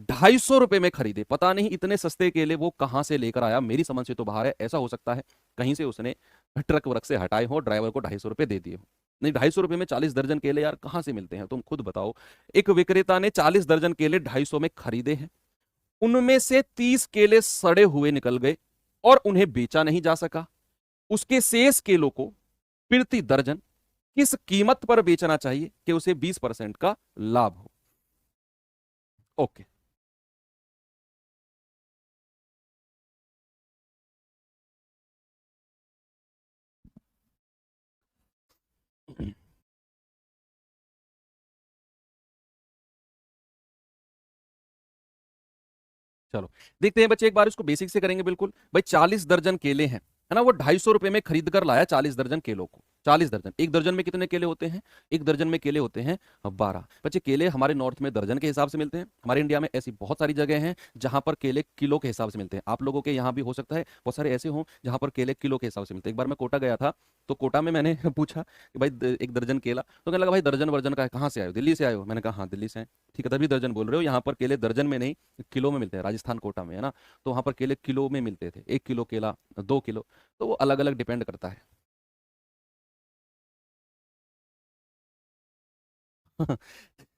250 रुपए में खरीदे। पता नहीं इतने सस्ते केले वो कहां से लेकर आया, मेरी समझ से तो बाहर है। ऐसा हो सकता है कहीं से उसने ट्रक वर्क से हटाए हो, ड्राइवर को 250 रुपए दे दिए हो। नहीं, 250 रुपए में 40 दर्जन केले यार कहां से मिलते हैं, तुम खुद बताओ। एक विक्रेता ने 40 दर्जन केले 250 में खरीदे हैं, उनमें से 30 केले सड़े हुए निकल गए और उन्हें बेचा नहीं जा सका। उसके शेष केलों को प्रति दर्जन किस कीमत पर बेचना चाहिए कि उसे 20% का लाभ हो। ओके। चलो देखते हैं बच्चे, एक बार इसको बेसिक से करेंगे। बिल्कुल भाई, 40 दर्जन केले हैं, है ना, वो 250 रुपए में खरीद कर लाया 40 दर्जन केलों को। 40 दर्जन, एक दर्जन में कितने केले होते हैं? एक दर्जन में केले होते हैं 12। बच्चे केले हमारे नॉर्थ में दर्जन के हिसाब से मिलते हैं, हमारे इंडिया में ऐसी बहुत सारी जगह हैं जहां पर केले किलो के हिसाब से मिलते हैं। आप लोगों के यहाँ भी हो सकता है बहुत सारे ऐसे हों जहां पर केले किलो के हिसाब से मिलते हैं। एक बार मैं कोटा गया था, तो कोटा में मैंने पूछा कि भाई एक दर्जन केला, तो कहने लगा भाई दर्जन वर्जन का है, कहाँ से आए हो? दिल्ली से आए हो? मैंने कहा हाँ दिल्ली से हैं। ठीक है, तभी दर्जन बोल रहे हो, यहाँ पर केले दर्जन में नहीं किलो में मिलते हैं, राजस्थान कोटा में, है ना। तो वहां पर केले किलो में मिलते थे, 1 किलो केला, 2 किलो, तो वो अलग अलग डिपेंड करता है।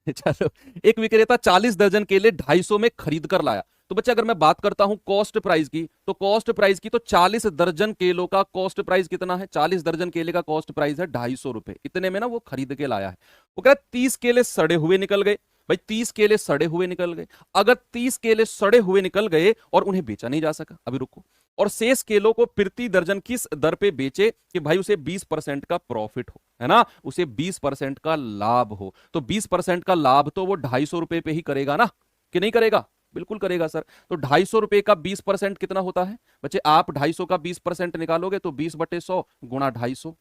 चलो, एक विक्रेता 40 दर्जन केले 250 में खरीद कर लाया। तो बच्चे अगर मैं बात करता हूं कॉस्ट प्राइस की, तो कॉस्ट प्राइस की, तो 40 दर्जन केलों का कॉस्ट प्राइस कितना है? 40 दर्जन केले का कॉस्ट प्राइस है 250 रुपए। इतने में ना वो खरीद के लाया है। वो कह रहा है 30 केले सड़े हुए निकल गए। भाई 30 केले सड़े हुए निकल गए, अगर 30 केले सड़े हुए निकल गए और उन्हें बेचा नहीं जा सका, अभी रुको, और शेष केलों को प्रति दर्जन किस दर पे बेचे कि भाई उसे 20% का प्रॉफिट हो, है ना, उसे 20% का लाभ हो। तो 20% का लाभ तो वो 250 रुपए पे ही करेगा ना, कि नहीं करेगा? बिल्कुल करेगा सर। तो 250 रुपए का 20% कितना होता है बच्चे? आप 250 का 20% निकालोगे तो 20/100 गुणा 250,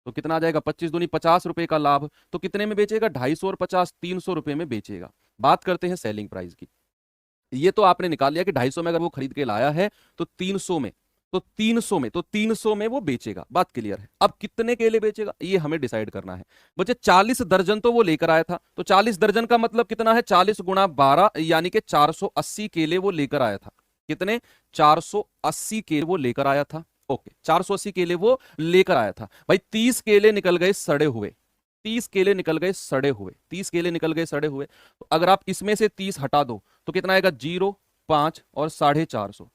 तो कितना आ जाएगा? 25 दूनी 50 रुपए का लाभ। तो कितने में बेचेगा? 250 और 50, 300 रुपए में बेचेगा। बात करते हैं सेलिंग प्राइस की। ये तो आपने निकाल लिया कि 250 में अगर वो खरीद के लाया है तो 300 में, तो 300 में वो बेचेगा। बात क्लियर है? अब कितने केले बेचेगा ये हमें डिसाइड करना है। बच्चे 40 दर्जन तो वो लेकर आया था, तो 40 दर्जन का मतलब कितना है? 40 गुणा 12 यानी कि 480 केले वो लेकर आया था। कितने? 480 केले वो लेकर आया था। ओके, 480 केले वो लेकर आया था। भाई 30 केले निकल गए सड़े हुए, 30 केले निकल गए सड़े हुए, 30 केले निकल गए सड़े हुए। तो अगर आप इसमें से 30 हटा दो तो कितना आएगा? 0, 5 और 450।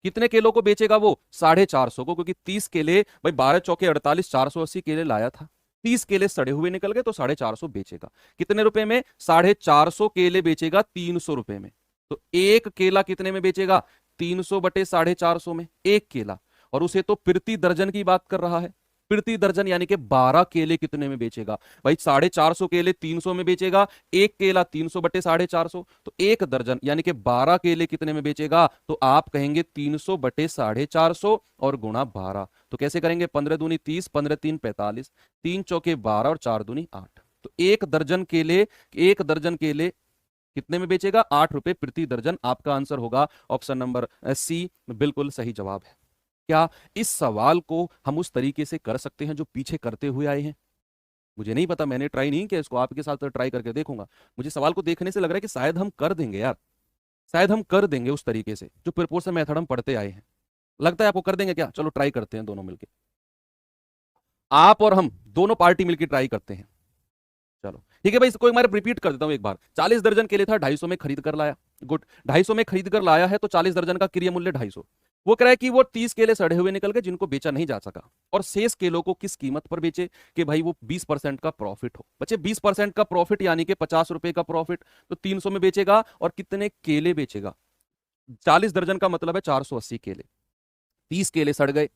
कितने केलों को बेचेगा वो? 450 को, क्योंकि 30 केले, भाई 12 चौके 48, 480 केले लाया था। 30 केले सड़े हुए निकल गए तो 450 बेचेगा। कितने रुपए में? 450 केले बेचेगा 300 रुपए में। तो एक केला कितने में बेचेगा? 300/450 में एक केला। और उसे तो प्रति दर्जन की बात कर रहा है, प्रति दर्जन यानी कि 12 केले कितने में बेचेगा? भाई 450 केले 300 में बेचेगा, एक केला 300/450, तो एक दर्जन यानी कि 12 केले कितने में बेचेगा? तो आप कहेंगे 300/450 और गुणा 12। तो कैसे करेंगे? 15 दूनी 30, 15 3 45, 3 चौके 12 और 4 दूनी 8। तो एक दर्जन केले कितने में बेचेगा? 8 रुपए प्रति दर्जन। आपका आंसर होगा ऑप्शन नंबर सी, बिल्कुल सही जवाब है। क्या इस सवाल को हम उस तरीके से कर सकते हैं जो पीछे करते हुए आए हैं? मुझे नहीं पता, मैंने ट्राई नहीं किया इसको, आपके साथ ट्राई करके देखूंगा। मुझे सवाल को देखने से लग रहा है कि शायद हम कर देंगे यार, शायद हम कर देंगे उस तरीके से जो प्रोपोर्शन मेथड हम पढ़ते आए हैं। लगता है आपको कर देंगे क्या? चलो ट्राई करते हैं दोनों मिलके, आप और हम दोनों पार्टी मिलकर ट्राई करते हैं। चलो ठीक है भाई, इसको एक बार रिपीट कर देता हूं एक बार। 40 दर्जन के लिए था, 250 में खरीद कर लाया। गुड, 250 में खरीद कर लाया है तो 40 दर्जन का क्रिय मूल्य 250। वो कह रहा है कि वो 30 केले सड़े हुए निकल गए जिनको बेचा नहीं जा सका, और शेष केलों को किस कीमत पर बेचे कि भाई वो 20% का प्रॉफिट हो। बच्चे 20% का प्रॉफिट यानी कि 50 रुपए का प्रॉफिट, तो 300 में बेचेगा। और कितने केले बेचेगा? 40 दर्जन का मतलब है 480 केले। 30 केले सड़ गए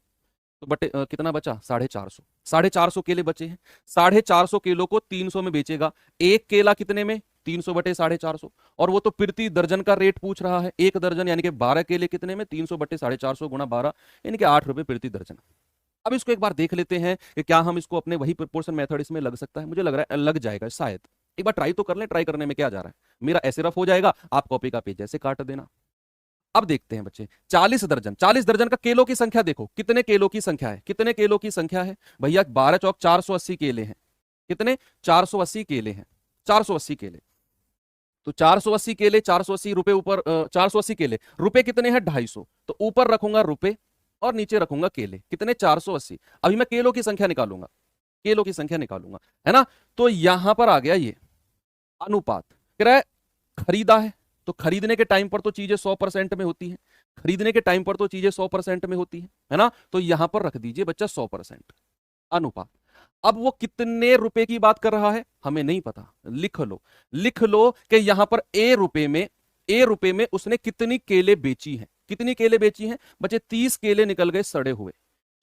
तो बटे कितना बचा? 450। 450 केले बचे हैं, 450 केलों को 300 में बेचेगा। एक केला कितने में? 300/450। और वो तो प्रति दर्जन का रेट पूछ रहा है। एक दर्जन यानी कि 12 केले कितने में? 300/450 गुणा 12 यानी कि 8 रुपए प्रति दर्जन। अब इसको एक बार देख लेते हैं कि क्या हम इसको अपने वही प्रोपोर्शन मेथड इसमें लग सकता है। मुझे लग रहा है लग जाएगा शायद। एक बार ट्राई तो कर लें, ट्राई करने में क्या जा रहा है। मेरा ऐसे रफ हो जाएगा, आप कॉपी का पेज जैसे काट देना। अब देखते हैं बच्चे, 40 दर्जन, 40 दर्जन का केलों की संख्या देखो, कितने केलों की संख्या है? कितने केलों की संख्या है भैया? 12 चौक 480 केले हैं। कितने? 480 केले हैं, 480 केले। तो 480 केले, 480 रुपए ऊपर, 480 केले, रुपए कितने हैं? 250। तो ऊपर रखूंगा रुपए और नीचे रखूंगा केले। कितने? 480। अभी मैं केलों की संख्या निकालूंगा, केलों की संख्या निकालूंगा, है ना। तो यहां पर आ गया ये अनुपात। कह रहा है खरीदा है, तो खरीदने के टाइम पर तो चीजें 100% में होती हैं, खरीदने के टाइम पर तो चीजें 100% में होती है ना। तो यहां पर रख दीजिए बच्चा 100% अनुपात। अब वो कितने रुपए की बात कर रहा है हमें नहीं पता, लिख लो, लिख लो कि यहां पर ए रुपए में उसने कितनी केले बेची हैं, कितनी केले बेची हैं बच्चे, 30 केले निकल गए सड़े हुए,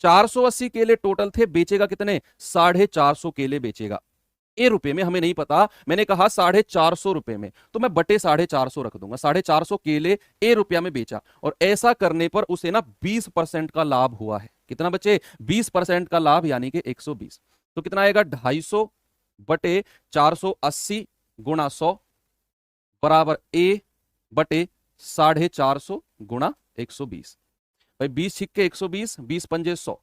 480 केले टोटल थे, बेचेगा कितने, 450 केले बेचेगा। ए रुपए में हमें नहीं पता, मैंने कहा 450 रुपए में, तो मैं बटे 450 रख दूंगा, 450 केले ए रुपया में बेचा, और ऐसा करने पर उसे ना 20% का लाभ हुआ है। कितना बच्चे, 20% का लाभ, यानी कि 120। तो कितना आएगा, 250 बटे 480 गुणा 100 बराबर ए बटे 450 गुणा 120। भाई 20 छिक्के 120, 20 पंजे 100,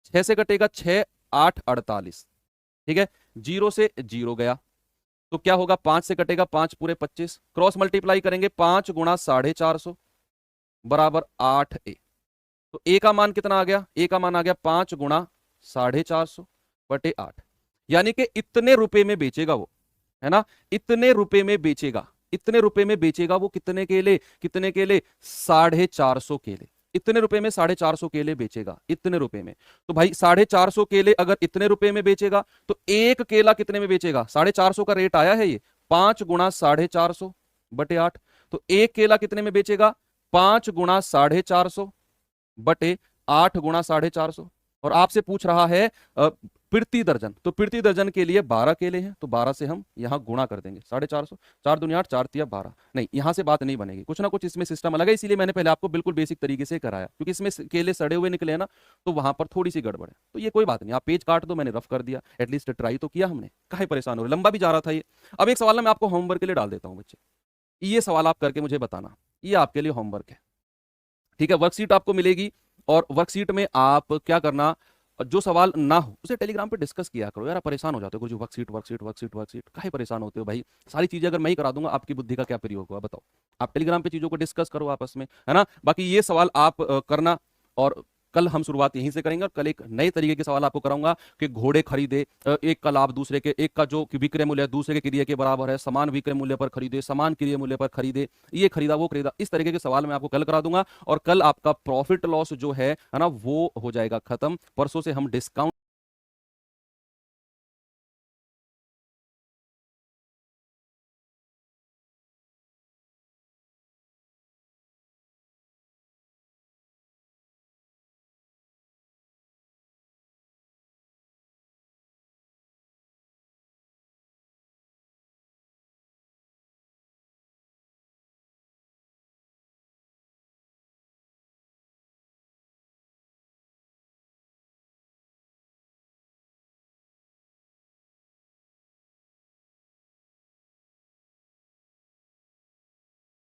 6 से कटेगा 6 8 48, ठीक है, 0 से 0 गया, तो क्या होगा, 5 से कटेगा 5 पूरे 25, क्रॉस मल्टीप्लाई करेंगे, 5 गुणा 450 बराबर 8 ए। तो ए का मान कितना आ गया, ए का मान आ गया 5 गुणा 450 बटे 8, यानी कि इतने रुपए में बेचेगा वो, है ना, इतने रुपए में बेचेगा, इतने रुपए में बेचेगा वो, कितने केले, कितने केले, 450 केले, इतने रुपए में 450 केले बेचेगा, इतने रुपए में। तो भाई 450 केले अगर इतने रुपए में बेचेगा तो एक केला कितने में बेचेगा, 450 का रेट आया है ये, 5 गुणा 450 बटे 8, तो एक केला कितने में बेचेगा, 5 गुणा 450 बटे 8 गुणा 450। और आपसे पूछ रहा है प्रति दर्जन, तो प्रति दर्जन के लिए 12 केले हैं, तो 12 से हम यहां गुणा कर देंगे 450, 4 दूनी 8, 4 तिया 12, नहीं यहां से बात नहीं बनेगी, कुछ ना कुछ इसमें सिस्टम अलग है, इसीलिए मैंने पहले आपको बिल्कुल बेसिक तरीके से कराया, क्योंकि इसमें केले सड़े हुए निकले हैं ना, तो वहां पर थोड़ी सी गड़बड़ है, तो ये कोई बात नहीं, आप पेज काट दो, मैंने रफ कर दिया, एटलीस्ट ट्राई तो किया हमने, काहे परेशान हो रहे, लंबा भी जा रहा था ये। अब एक सवाल ना मैं आपको होमवर्क के लिए डाल देता हूं बच्चे, ये सवाल आप करके मुझे बताना, ये आपके लिए होमवर्क है, ठीक है, वर्कशीट आपको मिलेगी, और वर्कशीट में आप क्या करना, जो सवाल ना हो उसे टेलीग्राम पे डिस्कस किया करो, यार आप परेशान हो जाते हो, गुरुजी वर्कशीट वर्कशीट वर्कशीट वर्कशीट, काहे परेशान होते हो भाई, सारी चीजें अगर मैं ही करा दूंगा आपकी बुद्धि का क्या प्रयोग होगा बताओ, आप टेलीग्राम पे चीजों को डिस्कस करो आपस में, है ना। बाकी ये सवाल आप करना, और कल हम शुरुआत यहीं से करेंगे, और कल एक नए तरीके के सवाल आपको कराऊंगा कि घोड़े खरीदे, एक का लाभ दूसरे के, एक का जो विक्रय मूल्य है दूसरे के क्रिय के बराबर है, समान विक्रय मूल्य पर खरीदे, समान क्रिय मूल्य पर खरीदे, ये खरीदा वो खरीदा, इस तरीके के सवाल मैं आपको कल करा दूंगा, और कल आपका प्रॉफिट लॉस जो है ना वो हो जाएगा खत्म, परसों से हम डिस्काउंट